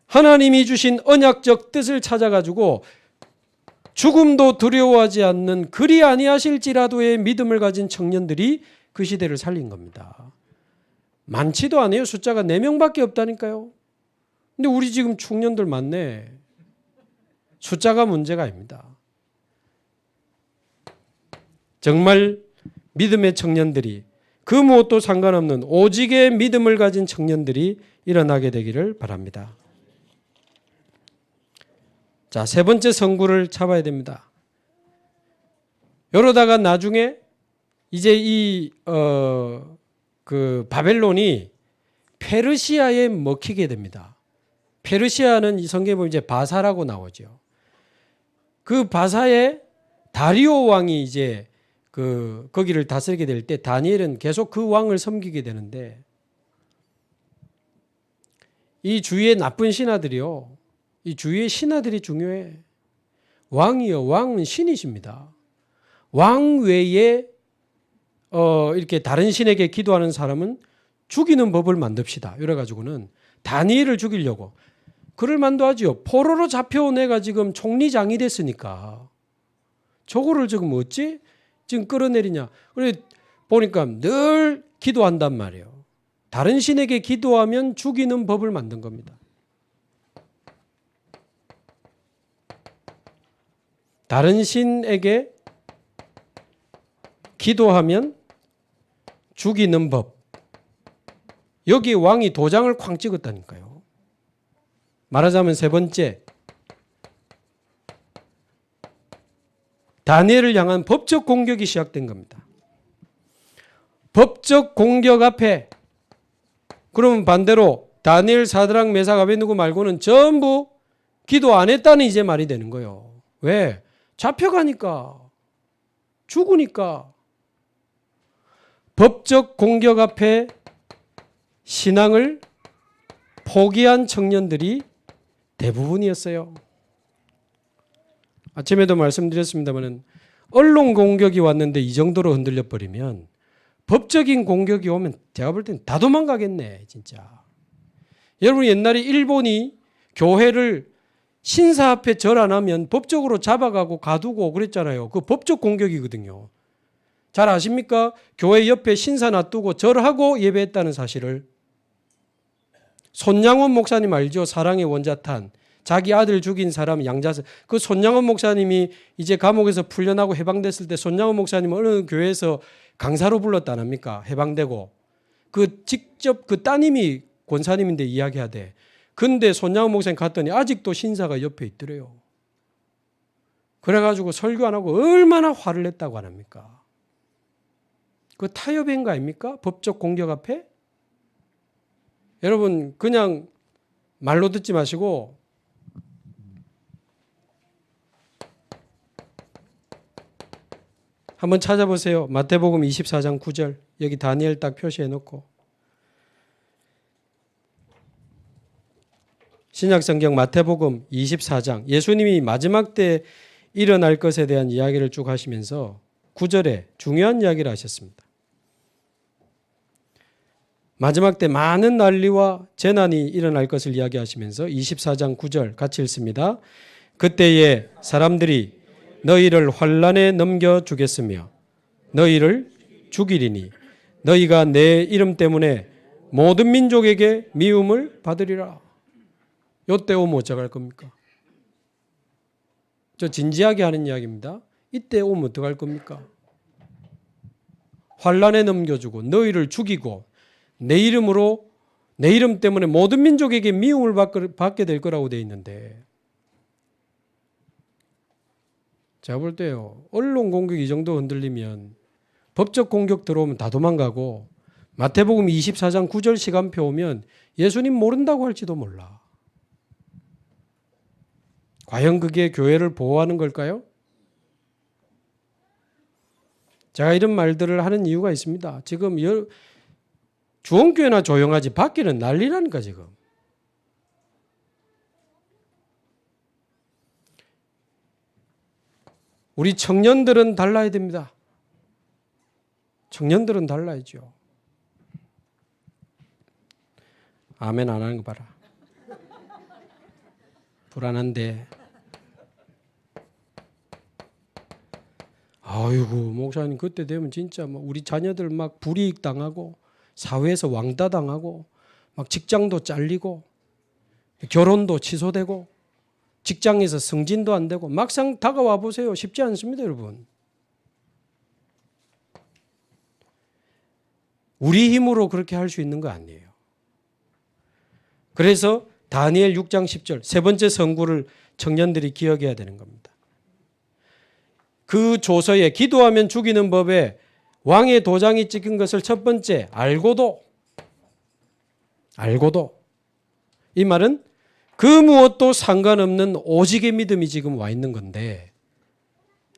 하나님이 주신 언약적 뜻을 찾아가지고 죽음도 두려워하지 않는 그리 아니하실지라도의 믿음을 가진 청년들이 그 시대를 살린 겁니다. 많지도 않아요. 숫자가 4명밖에 없다니까요. 근데 우리 지금 청년들 많네. 숫자가 문제가 아닙니다. 정말 믿음의 청년들이 그 무엇도 상관없는 오직의 믿음을 가진 청년들이 일어나게 되기를 바랍니다. 자, 3번째 성구를 잡아야 됩니다. 이러다가 나중에 이제 그 바벨론이 페르시아에 먹히게 됩니다. 페르시아는 이 성경에 보면 이제 바사라고 나오죠. 그 바사에 다리오 왕이 이제 거기를 다스리게 될 때 다니엘은 계속 그 왕을 섬기게 되는데 이 주위의 나쁜 신하들이요. 이 주위의 신하들이 중요해. 왕이요. 왕은 신이십니다. 왕 외에 이렇게 다른 신에게 기도하는 사람은 죽이는 법을 만듭시다. 이래가지고는 다니엘을 죽이려고. 그럴 만도 하지요. 포로로 잡혀온 애가 지금 총리장이 됐으니까. 저거를 지금 어찌 지금 끌어내리냐. 그래 보니까 늘 기도한단 말이에요. 다른 신에게 기도하면 죽이는 법을 만든 겁니다. 다른 신에게 기도하면 죽이는 법. 여기 왕이 도장을 쾅 찍었다니까요. 말하자면 세 번째, 다니엘을 향한 법적 공격이 시작된 겁니다. 법적 공격 앞에 그러면 반대로 다니엘, 사드락, 메삭, 아베느고 말고는 전부 기도 안 했다는 이제 말이 되는 거예요. 왜? 잡혀가니까, 죽으니까. 법적 공격 앞에 신앙을 포기한 청년들이 대부분이었어요. 아침에도 말씀드렸습니다만 언론 공격이 왔는데 이 정도로 흔들려 버리면 법적인 공격이 오면 제가 볼 때는 다 도망가겠네 진짜. 여러분 옛날에 일본이 교회를 신사 앞에 절 안 하면 법적으로 잡아가고 가두고 그랬잖아요. 그 법적 공격이거든요. 잘 아십니까? 교회 옆에 신사 놔두고 절하고 예배했다는 사실을. 손양원 목사님 알죠? 사랑의 원자탄. 자기 아들 죽인 사람 양자세. 그 손양원 목사님이 이제 감옥에서 풀려나고 해방됐을 때 손양원 목사님은 어느 교회에서 강사로 불렀다 안 합니까? 해방되고. 그 직접 그 따님이 권사님인데 이야기하대. 근데 손양원 목사님 갔더니 아직도 신사가 옆에 있더래요. 그래가지고 설교 안 하고 얼마나 화를 냈다고 안 합니까? 그 타협인 거 아닙니까? 법적 공격 앞에? 여러분 그냥 말로 듣지 마시고 한번 찾아보세요. 마태복음 24장 9절 여기 다니엘 딱 표시해 놓고 신약성경 마태복음 24장 예수님이 마지막 때 일어날 것에 대한 이야기를 쭉 하시면서 9절에 중요한 이야기를 하셨습니다. 마지막 때 많은 난리와 재난이 일어날 것을 이야기하시면서 24장 9절 같이 읽습니다. 그때에 사람들이 너희를 환난에 넘겨주겠으며 너희를 죽이리니 너희가 내 이름 때문에 모든 민족에게 미움을 받으리라. 요때 오면 어떡할 겁니까? 저 진지하게 하는 이야기입니다. 이때 오면 어떡할 겁니까? 환난에 넘겨주고 너희를 죽이고 내 이름으로 내 이름 때문에 모든 민족에게 미움을 받게 될 거라고 되어 있는데 제가 볼 때요. 언론 공격 이 정도 흔들리면 법적 공격 들어오면 다 도망가고 마태복음 24장 9절 시간표 오면 예수님 모른다고 할지도 몰라. 과연 그게 교회를 보호하는 걸까요? 제가 이런 말들을 하는 이유가 있습니다. 지금 주원교회나 조용하지 밖에는 난리라니까 지금. 우리 청년들은 달라야 됩니다. 청년들은 달라야죠. 아멘 안 하는 거 봐라. 불안한데. 아이고 목사님 그때 되면 진짜 막 우리 자녀들 막 불이익 당하고 사회에서 왕따 당하고 막 직장도 잘리고 결혼도 취소되고 직장에서 승진도 안 되고 막상 다가와 보세요. 쉽지 않습니다, 여러분. 우리 힘으로 그렇게 할 수 있는 거 아니에요. 그래서 다니엘 6장 10절 세 번째 선구를 청년들이 기억해야 되는 겁니다. 그 조서에 기도하면 죽이는 법에 왕의 도장이 찍힌 것을 첫 번째 알고도 이 말은 그 무엇도 상관없는 오직의 믿음이 지금 와 있는 건데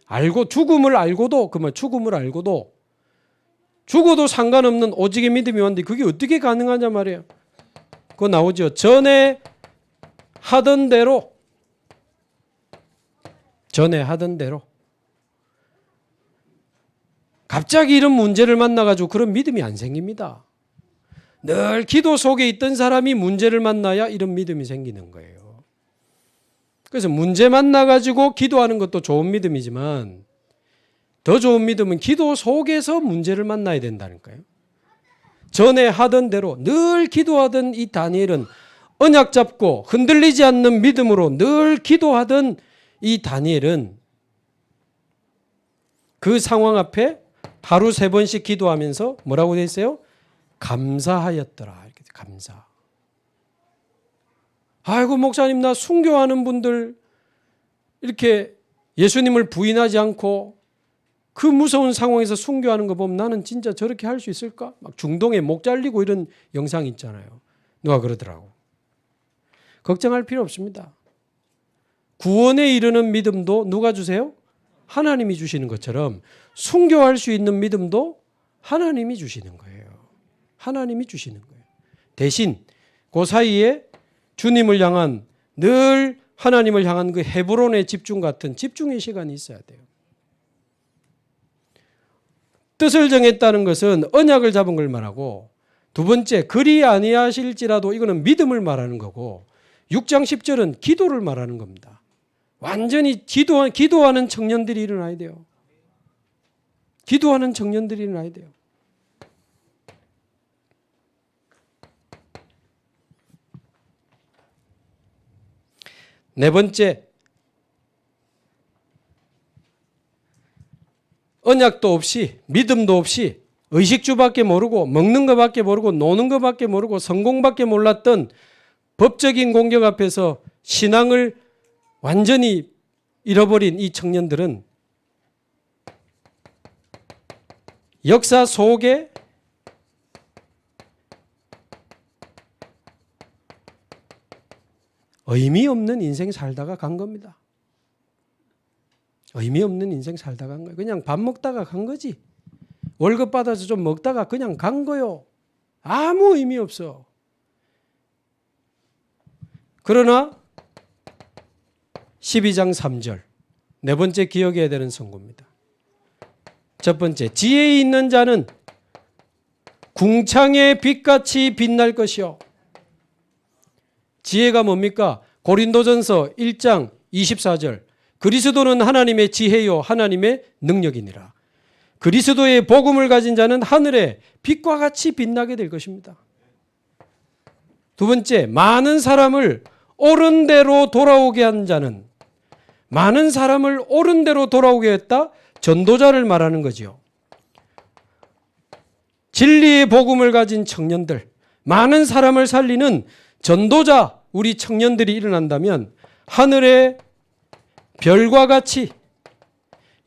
알고 죽음을 알고도 그 말 죽음을 알고도 죽어도 상관없는 오직의 믿음이 왔는데 그게 어떻게 가능하냐 말이에요. 그거 나오죠. 전에 하던 대로 갑자기 이런 문제를 만나가지고 그런 믿음이 안 생깁니다. 늘 기도 속에 있던 사람이 문제를 만나야 이런 믿음이 생기는 거예요. 그래서 문제 만나가지고 기도하는 것도 좋은 믿음이지만 더 좋은 믿음은 기도 속에서 문제를 만나야 된다니까요. 전에 하던 대로 늘 기도하던 이 다니엘은 언약 잡고 흔들리지 않는 믿음으로 늘 기도하던 이 다니엘은 그 상황 앞에 하루 3번씩 기도하면서 뭐라고 되어 있어요? 감사하였더라. 이렇게 감사. 아이고 목사님 나 순교하는 분들 이렇게 예수님을 부인하지 않고 그 무서운 상황에서 순교하는 거 보면 나는 진짜 저렇게 할 수 있을까? 막 중동에 목 잘리고 이런 영상 있잖아요. 누가 그러더라고. 걱정할 필요 없습니다. 구원에 이르는 믿음도 누가 주세요? 하나님이 주시는 것처럼 순교할 수 있는 믿음도 하나님이 주시는 거예요. 하나님이 주시는 거예요. 대신 그 사이에 주님을 향한 늘 하나님을 향한 그 헤브론의 집중 같은 집중의 시간이 있어야 돼요. 뜻을 정했다는 것은 언약을 잡은 걸 말하고 두 번째 그리 아니하실지라도 이거는 믿음을 말하는 거고 6장 10절은 기도를 말하는 겁니다. 완전히 기도하는 청년들이 일어나야 돼요. 기도하는 청년들이 일어나야 돼요. 네 번째, 언약도 없이 믿음도 없이 의식주밖에 모르고 먹는 것밖에 모르고 노는 것밖에 모르고 성공밖에 몰랐던 법적인 공격 앞에서 신앙을 완전히 잃어버린 이 청년들은 역사 속에 의미 없는 인생 살다가 간 겁니다. 의미 없는 인생 살다가 간 거예요. 그냥 밥 먹다가 간 거지. 월급 받아서 좀 먹다가 그냥 간 거요. 아무 의미 없어. 그러나 12장 3절 네 번째 기억해야 되는 선고입니다. 첫 번째, 지혜 있는 자는 궁창의 빛같이 빛날 것이요. 지혜가 뭡니까? 고린도전서 1장 24절 그리스도는 하나님의 지혜요 하나님의 능력이니라. 그리스도의 복음을 가진 자는 하늘의 빛과 같이 빛나게 될 것입니다. 두 번째, 많은 사람을 옳은 대로 돌아오게 한 자는 많은 사람을 옳은 대로 돌아오게 했다? 전도자를 말하는 거지요. 진리의 복음을 가진 청년들, 많은 사람을 살리는 전도자 우리 청년들이 일어난다면 하늘의 별과 같이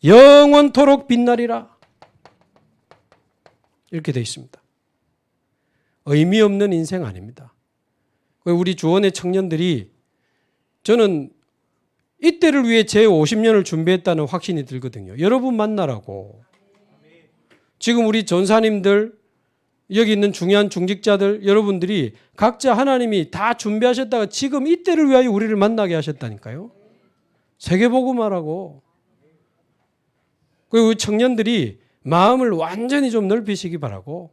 영원토록 빛나리라. 이렇게 되어 있습니다. 의미 없는 인생 아닙니다. 우리 주원의 청년들이 저는 이때를 위해 제 50년을 준비했다는 확신이 들거든요. 여러분 만나라고. 지금 우리 전사님들 여기 있는 중요한 중직자들 여러분들이 각자 하나님이 다 준비하셨다가 지금 이때를 위하여 우리를 만나게 하셨다니까요. 세계복음화라고. 그리고 청년들이 마음을 완전히 좀 넓히시기 바라고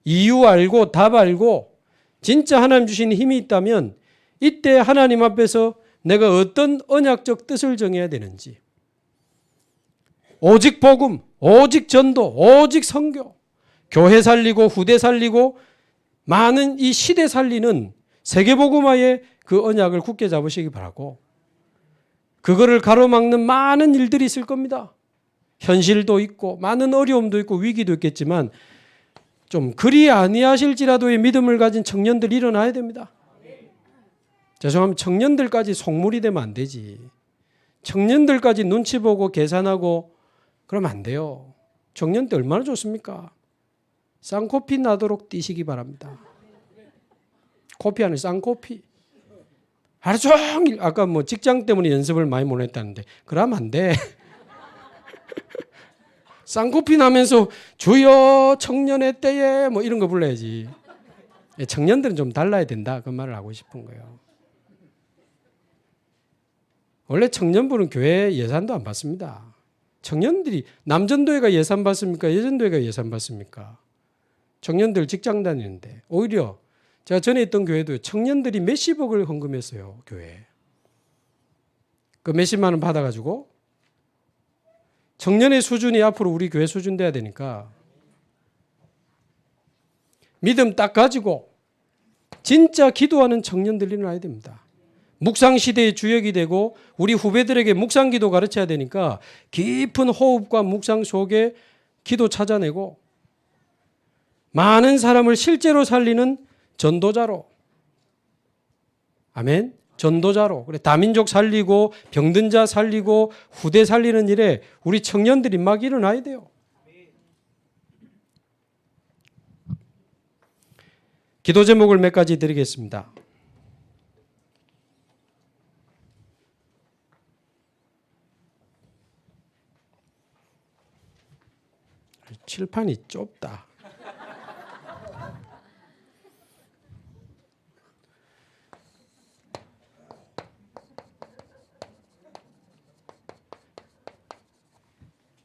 이유 알고 답 알고 진짜 하나님 주신 힘이 있다면 이때 하나님 앞에서 내가 어떤 언약적 뜻을 정해야 되는지 오직 복음, 오직 전도, 오직 선교 교회 살리고 후대 살리고 많은 이 시대 살리는 세계복음화의 그 언약을 굳게 잡으시기 바라고 그거를 가로막는 많은 일들이 있을 겁니다. 현실도 있고 많은 어려움도 있고 위기도 있겠지만 좀 그리 아니하실지라도의 믿음을 가진 청년들이 일어나야 됩니다. 죄송합니다. 청년들까지 속물이 되면 안 되지. 청년들까지 눈치 보고 계산하고 그러면 안 돼요. 청년들 얼마나 좋습니까? 쌍코피 나도록 뛰시기 바랍니다. 코피 안에 쌍코피. 하루 종일 아까 뭐 직장 때문에 연습을 많이 못 했다는데 그러면 안 돼. 쌍코피 나면서 주여 청년의 때에 뭐 이런 거 불러야지. 청년들은 좀 달라야 된다. 그 말을 하고 싶은 거예요. 원래 청년부는 교회 예산도 안 받습니다. 청년들이 남전도회가 예산 받습니까? 여전도회가 예산 받습니까? 청년들 직장 다니는데 오히려 제가 전에 있던 교회도 청년들이 몇십억을 헌금했어요. 교회에. 그 몇십만 원 받아가지고 청년의 수준이 앞으로 우리 교회 수준 돼야 되니까 믿음 딱 가지고 진짜 기도하는 청년들이 일어나야 됩니다. 묵상 시대의 주역이 되고 우리 후배들에게 묵상 기도 가르쳐야 되니까 깊은 호흡과 묵상 속에 기도 찾아내고 많은 사람을 실제로 살리는 전도자로, 아멘, 전도자로, 그래 다민족 살리고 병든 자 살리고 후대 살리는 일에 우리 청년들이 막 일어나야 돼요. 기도 제목을 몇 가지 드리겠습니다. 칠판이 좁다.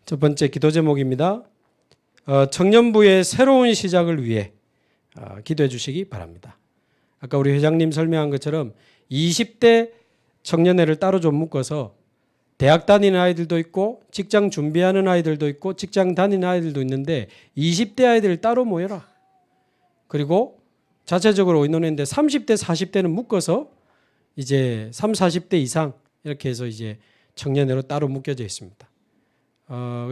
첫 번째 기도 제목입니다. 청년부의 새로운 시작을 위해 기도해 주시기 바랍니다. 아까 우리 회장님 설명한 것처럼 20대 청년회를 따로 좀 묶어서 대학 다니는 아이들도 있고 직장 준비하는 아이들도 있고 직장 다니는 아이들도 있는데 20대 아이들을 따로 모여라. 그리고 자체적으로 의논했는데 30대 40대는 묶어서 이제 30, 40대 이상 이렇게 해서 이제 청년회로 따로 묶여져 있습니다.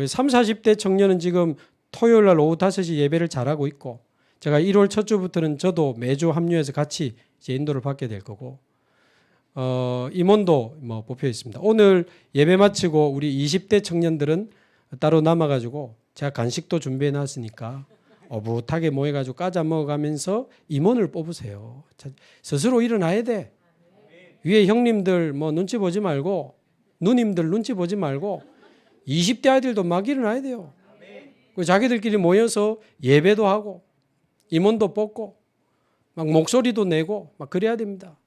30, 40대 청년은 지금 토요일 날 오후 5시 예배를 잘하고 있고 제가 1월 첫 주부터는 저도 매주 합류해서 같이 이제 인도를 받게 될 거고 임원도 뭐 뽑혀 있습니다. 오늘 예배 마치고 우리 20대 청년들은 따로 남아가지고 제가 간식도 준비해 놨으니까 오붓하게 모여가지고 까자 먹어가면서 임원을 뽑으세요. 스스로 일어나야 돼. 위에 형님들 뭐 눈치 보지 말고 누님들 눈치 보지 말고 20대 아이들도 막 일어나야 돼요. 자기들끼리 모여서 예배도 하고 임원도 뽑고 막 목소리도 내고 막 그래야 됩니다.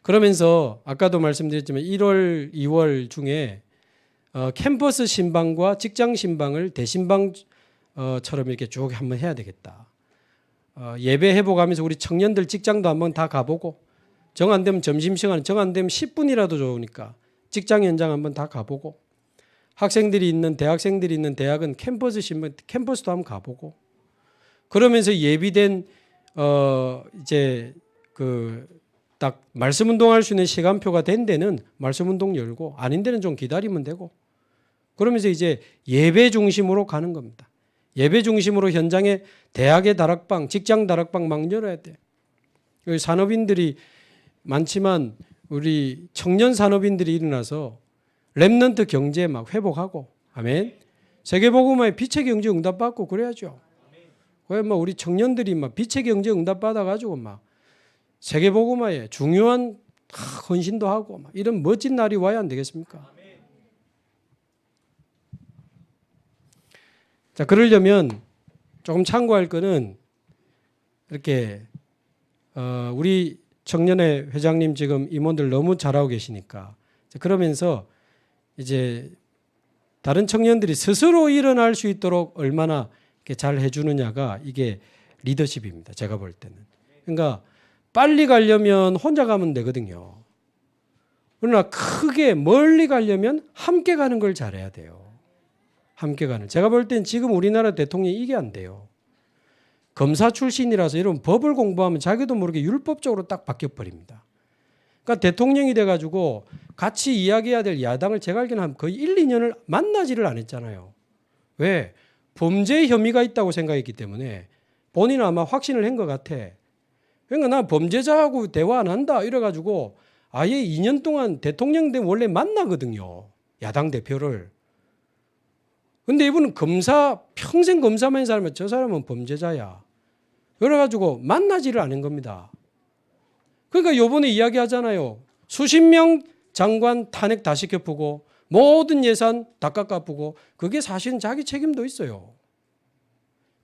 그러면서 아까도 말씀드렸지만 1월, 2월 중에 캠퍼스 신방과 직장 신방을 대신방처럼 이렇게 쭉 한번 해야 되겠다. 예배 해보가면서 우리 청년들 직장도 한번 다 가보고 정 안 되면 점심시간, 정 안 되면 10분이라도 좋으니까 직장 현장 한번 다 가보고 학생들이 있는 대학생들이 있는 대학은 캠퍼스 신방, 캠퍼스도 한번 가보고 그러면서 예비된 이제 딱 말씀 운동할 수 있는 시간표가 된 데는 말씀 운동 열고 아닌 데는 좀 기다리면 되고 그러면서 이제 예배 중심으로 가는 겁니다. 예배 중심으로 현장에 대학의 다락방, 직장 다락방 막 열어야 돼. 여기 산업인들이 많지만 우리 청년 산업인들이 일어나서 렘넌트 경제 막 회복하고 아멘. 세계복음화의 빛의 경제 응답받고 그래야죠. 왜 뭐 우리 청년들이 막 빛의 경제 응답받아 가지고 막 세계복음화에 중요한 헌신도 하고 막 이런 멋진 날이 와야 안 되겠습니까? 자, 그러려면 조금 참고할 거는 이렇게 우리 청년회 회장님 지금 임원들 너무 잘하고 계시니까 그러면서 이제 다른 청년들이 스스로 일어날 수 있도록 얼마나 이렇게 잘 해주느냐가 이게 리더십입니다. 제가 볼 때는. 그러니까 빨리 가려면 혼자 가면 되거든요. 그러나 크게 멀리 가려면 함께 가는 걸 잘해야 돼요. 함께 가는. 제가 볼 땐 지금 우리나라 대통령이 이게 안 돼요. 검사 출신이라서 이런 법을 공부하면 자기도 모르게 율법적으로 딱 바뀌어버립니다. 그러니까 대통령이 돼가지고 같이 이야기해야 될 야당을 제가 알기로는 거의 1, 2년을 만나지를 않았잖아요. 왜? 범죄 혐의가 있다고 생각했기 때문에 본인은 아마 확신을 한 것 같아. 그러니까 나 범죄자하고 대화 안 한다 이래가지고 아예 2년 동안 대통령 되면 원래 만나거든요. 야당 대표를. 근데 이분은 검사, 평생 검사만 한 사람은 저 사람은 범죄자야. 그래가지고 만나지를 않은 겁니다. 그러니까 요번에 이야기하잖아요. 수십 명 장관 탄핵 다 시켜프고 모든 예산 다 깎아프고 그게 사실은 자기 책임도 있어요.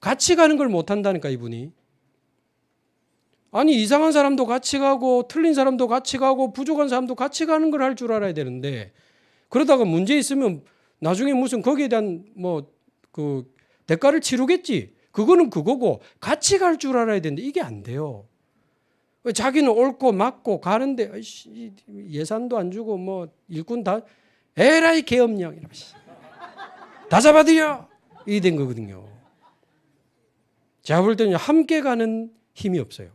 같이 가는 걸 못한다니까 이분이. 아니 이상한 사람도 같이 가고 틀린 사람도 같이 가고 부족한 사람도 같이 가는 걸 할 줄 알아야 되는데 그러다가 문제 있으면 나중에 무슨 거기에 대한 뭐 그 대가를 치르겠지. 그거는 그거고 같이 갈 줄 알아야 되는데 이게 안 돼요. 자기는 옳고 맞고 가는데 예산도 안 주고 뭐 일꾼 다 에라이 개엄령 다 잡아들여 이게 된 거거든요. 제가 볼 때는 함께 가는 힘이 없어요.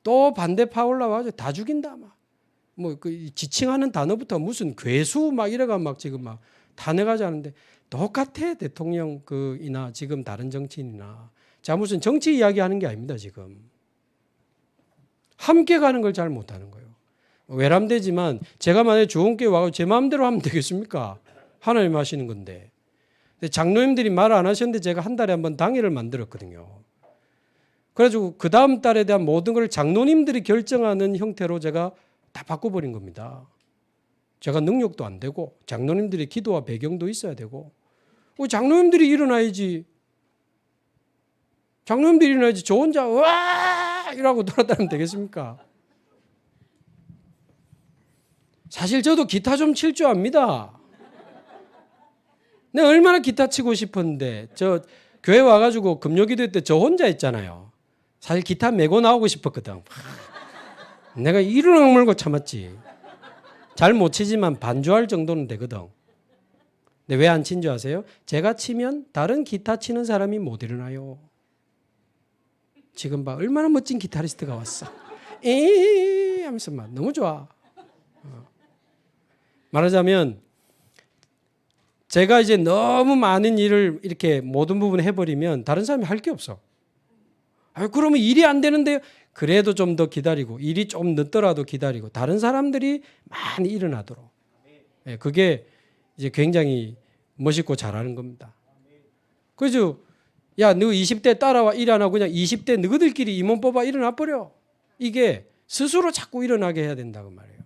또 반대파 올라와서 다 죽인다 뭐 그 지칭하는 단어부터 무슨 괴수 막 이래가 막 지금 막 다 내가지 않는데 똑같아. 대통령 이나 지금 다른 정치인이나 자 무슨 정치 이야기하는 게 아닙니다. 지금 함께 가는 걸 잘 못하는 거예요. 외람되지만 제가 만약에 좋은 교회 와서 제 마음대로 하면 되겠습니까? 하나님 하시는 건데. 근데 장로님들이 말 안 하셨는데 제가 한 달에 한 번 당회를 만들었거든요. 그래가지고 그 다음 달에 대한 모든 걸 장로님들이 결정하는 형태로 제가 다 바꿔버린 겁니다. 제가 능력도 안 되고 장로님들이 기도와 배경도 있어야 되고 장로님들이 일어나야지. 장로님들이 일어나야지. 저 혼자 와 이러고 돌아다니면 되겠습니까? 사실 저도 기타 좀 칠 줄 압니다. 내가 얼마나 기타 치고 싶었는데 저 교회 와가지고 금요기도 때 저 혼자 했잖아요. 사실 기타 메고 나오고 싶었거든. 내가 이를 악물고 참았지. 잘 못 치지만 반주할 정도는 되거든. 근데 왜 안 친 줄 아세요? 제가 치면 다른 기타 치는 사람이 못 일어나요. 지금 봐 얼마나 멋진 기타리스트가 왔어. 이 하면서 막 너무 좋아. 말하자면 제가 이제 너무 많은 일을 이렇게 모든 부분 해버리면 다른 사람이 할 게 없어. 그러면 일이 안 되는데 그래도 좀 더 기다리고 일이 좀 늦더라도 기다리고 다른 사람들이 많이 일어나도록. 그게 이제 굉장히 멋있고 잘하는 겁니다. 그래서 야, 너 20대 따라와 일 안 하고 그냥 20대 너희들끼리 임원 뽑아 일어나 버려. 이게 스스로 자꾸 일어나게 해야 된다고 말이에요.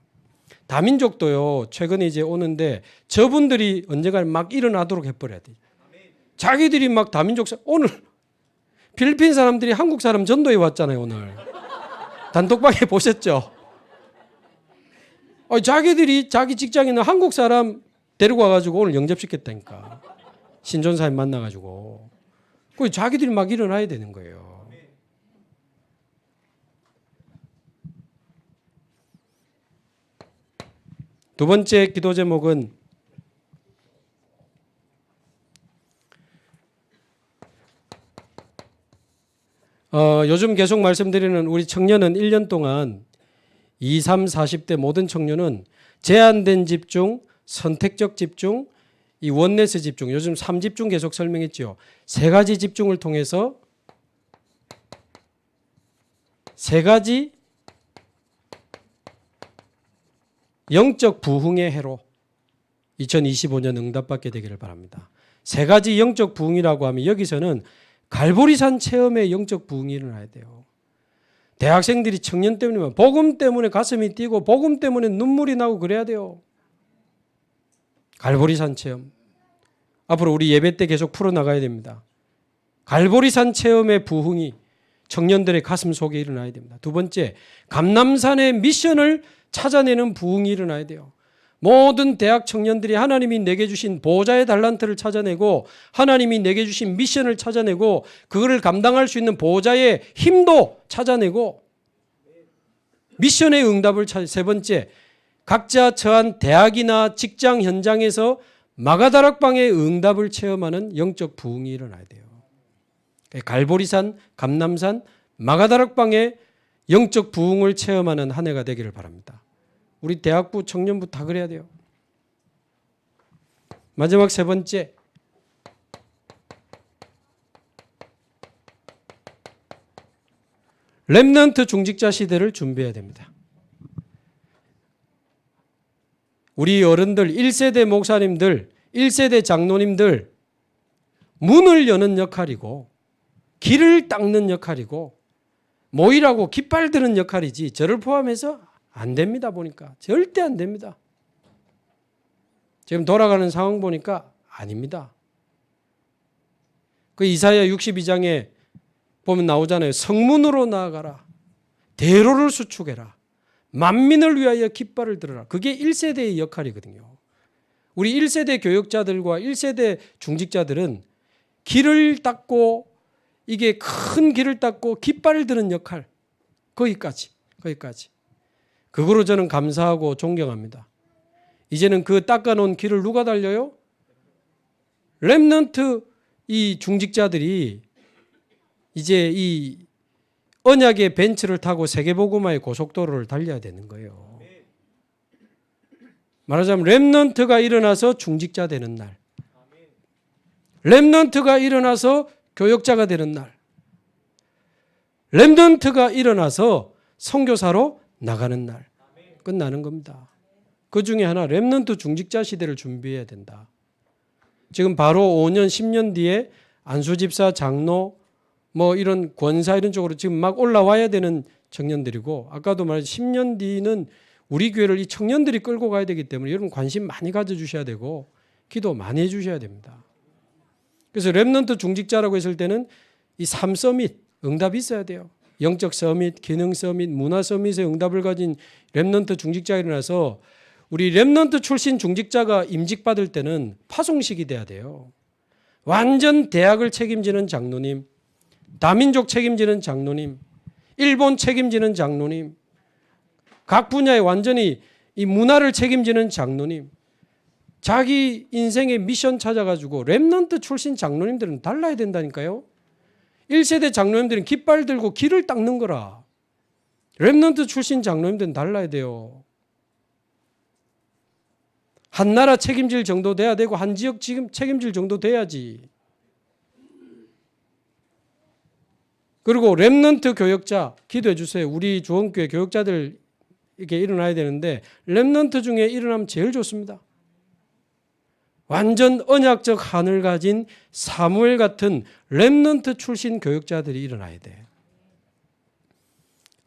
다민족도요. 최근에 이제 오는데 저분들이 언젠가 막 일어나도록 해버려야 돼. 자기들이 막 다민족 오늘 필리핀 사람들이 한국 사람 전도에 왔잖아요. 오늘 단톡방에 보셨죠? 자기들이 자기 직장에 있는 한국 사람 데리고 와가지고 오늘 영접시켰다니까. 신존사님 만나가지고. 그 자기들이 막 일어나야 되는 거예요. 두 번째 기도 제목은 요즘 계속 말씀드리는 우리 청년은 1년 동안 20, 30, 40대 모든 청년은 제한된 집중, 선택적 집중, 이 원네스 집중, 요즘 3집중 계속 설명했죠. 세 가지 집중을 통해서 세 가지 영적 부흥의 해로 2025년 응답받게 되기를 바랍니다. 세 가지 영적 부흥이라고 하면 여기서는 갈보리산 체험의 영적 부흥이 일어나야 돼요. 대학생들이 청년 때문에 복음 때문에 가슴이 뛰고 복음 때문에 눈물이 나고 그래야 돼요. 갈보리산 체험. 앞으로 우리 예배 때 계속 풀어나가야 됩니다. 갈보리산 체험의 부흥이 청년들의 가슴 속에 일어나야 됩니다. 두 번째, 감람산의 미션을 찾아내는 부흥이 일어나야 돼요. 모든 대학 청년들이 하나님이 내게 주신 보좌의 달란트를 찾아내고 하나님이 내게 주신 미션을 찾아내고 그거를 감당할 수 있는 보좌의 힘도 찾아내고 미션의 응답을 세 번째, 각자 처한 대학이나 직장 현장에서 마가다락방의 응답을 체험하는 영적 부흥이 일어나야 돼요. 갈보리산, 감람산, 마가다락방의 영적 부흥을 체험하는 한 해가 되기를 바랍니다. 우리 대학부 청년부 다 그래야 돼요. 마지막 세 번째, 렘넌트 중직자 시대를 준비해야 됩니다. 우리 어른들, 1세대 목사님들, 1세대 장로님들 문을 여는 역할이고 길을 닦는 역할이고 모이라고 깃발 드는 역할이지 저를 포함해서 안 됩니다. 보니까 절대 안 됩니다. 지금 돌아가는 상황 보니까 아닙니다. 그 이사야 62장에 보면 나오잖아요. 성문으로 나아가라. 대로를 수축해라. 만민을 위하여 깃발을 들어라. 그게 1세대의 역할이거든요. 우리 1세대 교역자들과 1세대 중직자들은 길을 닦고 이게 큰 길을 닦고 깃발을 드는 역할 거기까지. 그거로 저는 감사하고 존경합니다. 이제는 그 닦아놓은 길을 누가 달려요? 렘넌트 이 중직자들이 이제 이 언약의 벤츠를 타고 세계복음화의 고속도로를 달려야 되는 거예요. 말하자면 렘넌트가 일어나서 중직자 되는 날, 렘넌트가 일어나서 교역자가 되는 날, 렘넌트가 일어나서 선교사로 나가는 날 끝나는 겁니다. 그 중에 하나 렘넌트 중직자 시대를 준비해야 된다. 지금 바로 5년 10년 뒤에 안수집사 장로 뭐 이런 권사 이런 쪽으로 지금 막 올라와야 되는 청년들이고, 아까도 말했 10년 뒤는 우리 교회를 이 청년들이 끌고 가야 되기 때문에 여러분 관심 많이 가져주셔야 되고 기도 많이 해주셔야 됩니다. 그래서 렘넌트 중직자라고 했을 때는 이 3서밋 응답이 있어야 돼요. 영적 서밋, 기능 서밋, 문화 서밋의 응답을 가진 렘넌트 중직자가 일어나서 우리 렘넌트 출신 중직자가 임직받을 때는 파송식이 돼야 돼요. 완전 대학을 책임지는 장로님, 다민족 책임지는 장로님, 일본 책임지는 장로님, 각 분야에 완전히 이 문화를 책임지는 장로님, 자기 인생의 미션 찾아가지고 렘넌트 출신 장로님들은 달라야 된다니까요. 1세대 장로님들은 깃발 들고 길을 닦는 거라. 렘넌트 출신 장로님들은 달라야 돼요. 한 나라 책임질 정도 돼야 되고 한 지역 지금 책임질 정도 돼야지. 그리고 렘넌트 교역자 기도해 주세요. 우리 주원교회 교역자들 이렇게 일어나야 되는데 렘넌트 중에 일어나면 제일 좋습니다. 완전 언약적 한을 가진 사무엘 같은 렘넌트 출신 교역자들이 일어나야 돼.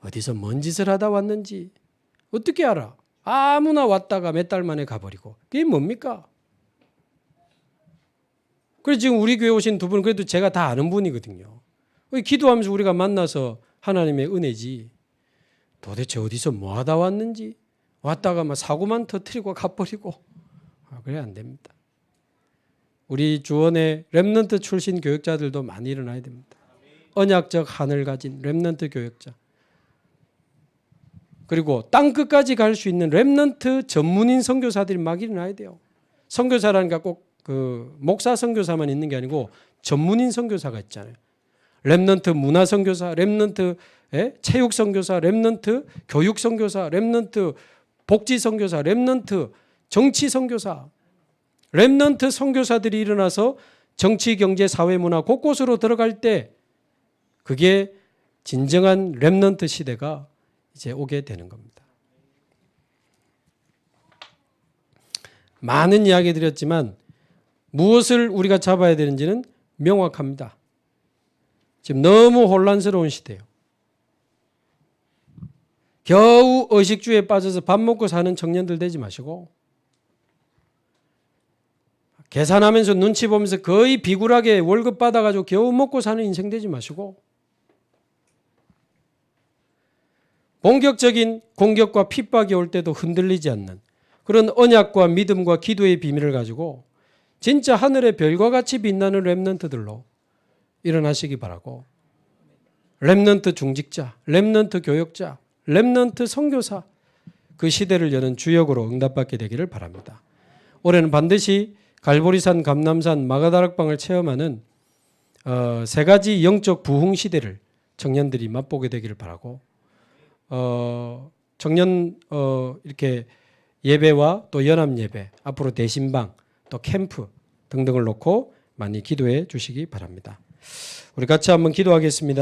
어디서 뭔 짓을 하다 왔는지 어떻게 알아? 아무나 왔다가 몇 달 만에 가버리고. 그게 뭡니까? 그래서 지금 우리 교회 오신 두 분은 그래도 제가 다 아는 분이거든요. 기도하면서 우리가 만나서 하나님의 은혜지. 도대체 어디서 뭐 하다 왔는지 왔다가 막 사고만 터뜨리고 가버리고 그래 안 됩니다. 우리 주원의 렘넌트 출신 교역자들도 많이 일어나야 됩니다. 언약적 한을 가진 렘넌트 교역자. 그리고 땅끝까지 갈 수 있는 렘넌트 전문인 선교사들이 막 일어나야 돼요. 선교사라는 게 꼭 그 목사 선교사만 있는 게 아니고 전문인 선교사가 있잖아요. 렘넌트 문화 선교사, 렘넌트 체육 선교사, 렘넌트 교육 선교사, 렘넌트 복지 선교사, 렘넌트 정치 선교사, 렘넌트 선교사들이 일어나서 정치, 경제, 사회, 문화 곳곳으로 들어갈 때 그게 진정한 렘넌트 시대가 이제 오게 되는 겁니다. 많은 이야기 드렸지만 무엇을 우리가 잡아야 되는지는 명확합니다. 지금 너무 혼란스러운 시대예요. 겨우 의식주에 빠져서 밥 먹고 사는 청년들 되지 마시고 계산하면서 눈치 보면서 거의 비굴하게 월급 받아가지고 겨우 먹고 사는 인생 되지 마시고 본격적인 공격과 핍박이 올 때도 흔들리지 않는 그런 언약과 믿음과 기도의 비밀을 가지고 진짜 하늘의 별과 같이 빛나는 렘넌트들로 일어나시기 바라고, 렘넌트 중직자, 렘넌트 교역자, 렘넌트 선교사 그 시대를 여는 주역으로 응답받게 되기를 바랍니다. 올해는 반드시 갈보리산, 감남산, 마가다락방을 체험하는 세 가지 영적 부흥 시대를 청년들이 맛보게 되기를 바라고, 청년 이렇게 예배와 또 연합 예배, 앞으로 대신방, 또 캠프 등등을 놓고 많이 기도해 주시기 바랍니다. 우리 같이 한번 기도하겠습니다.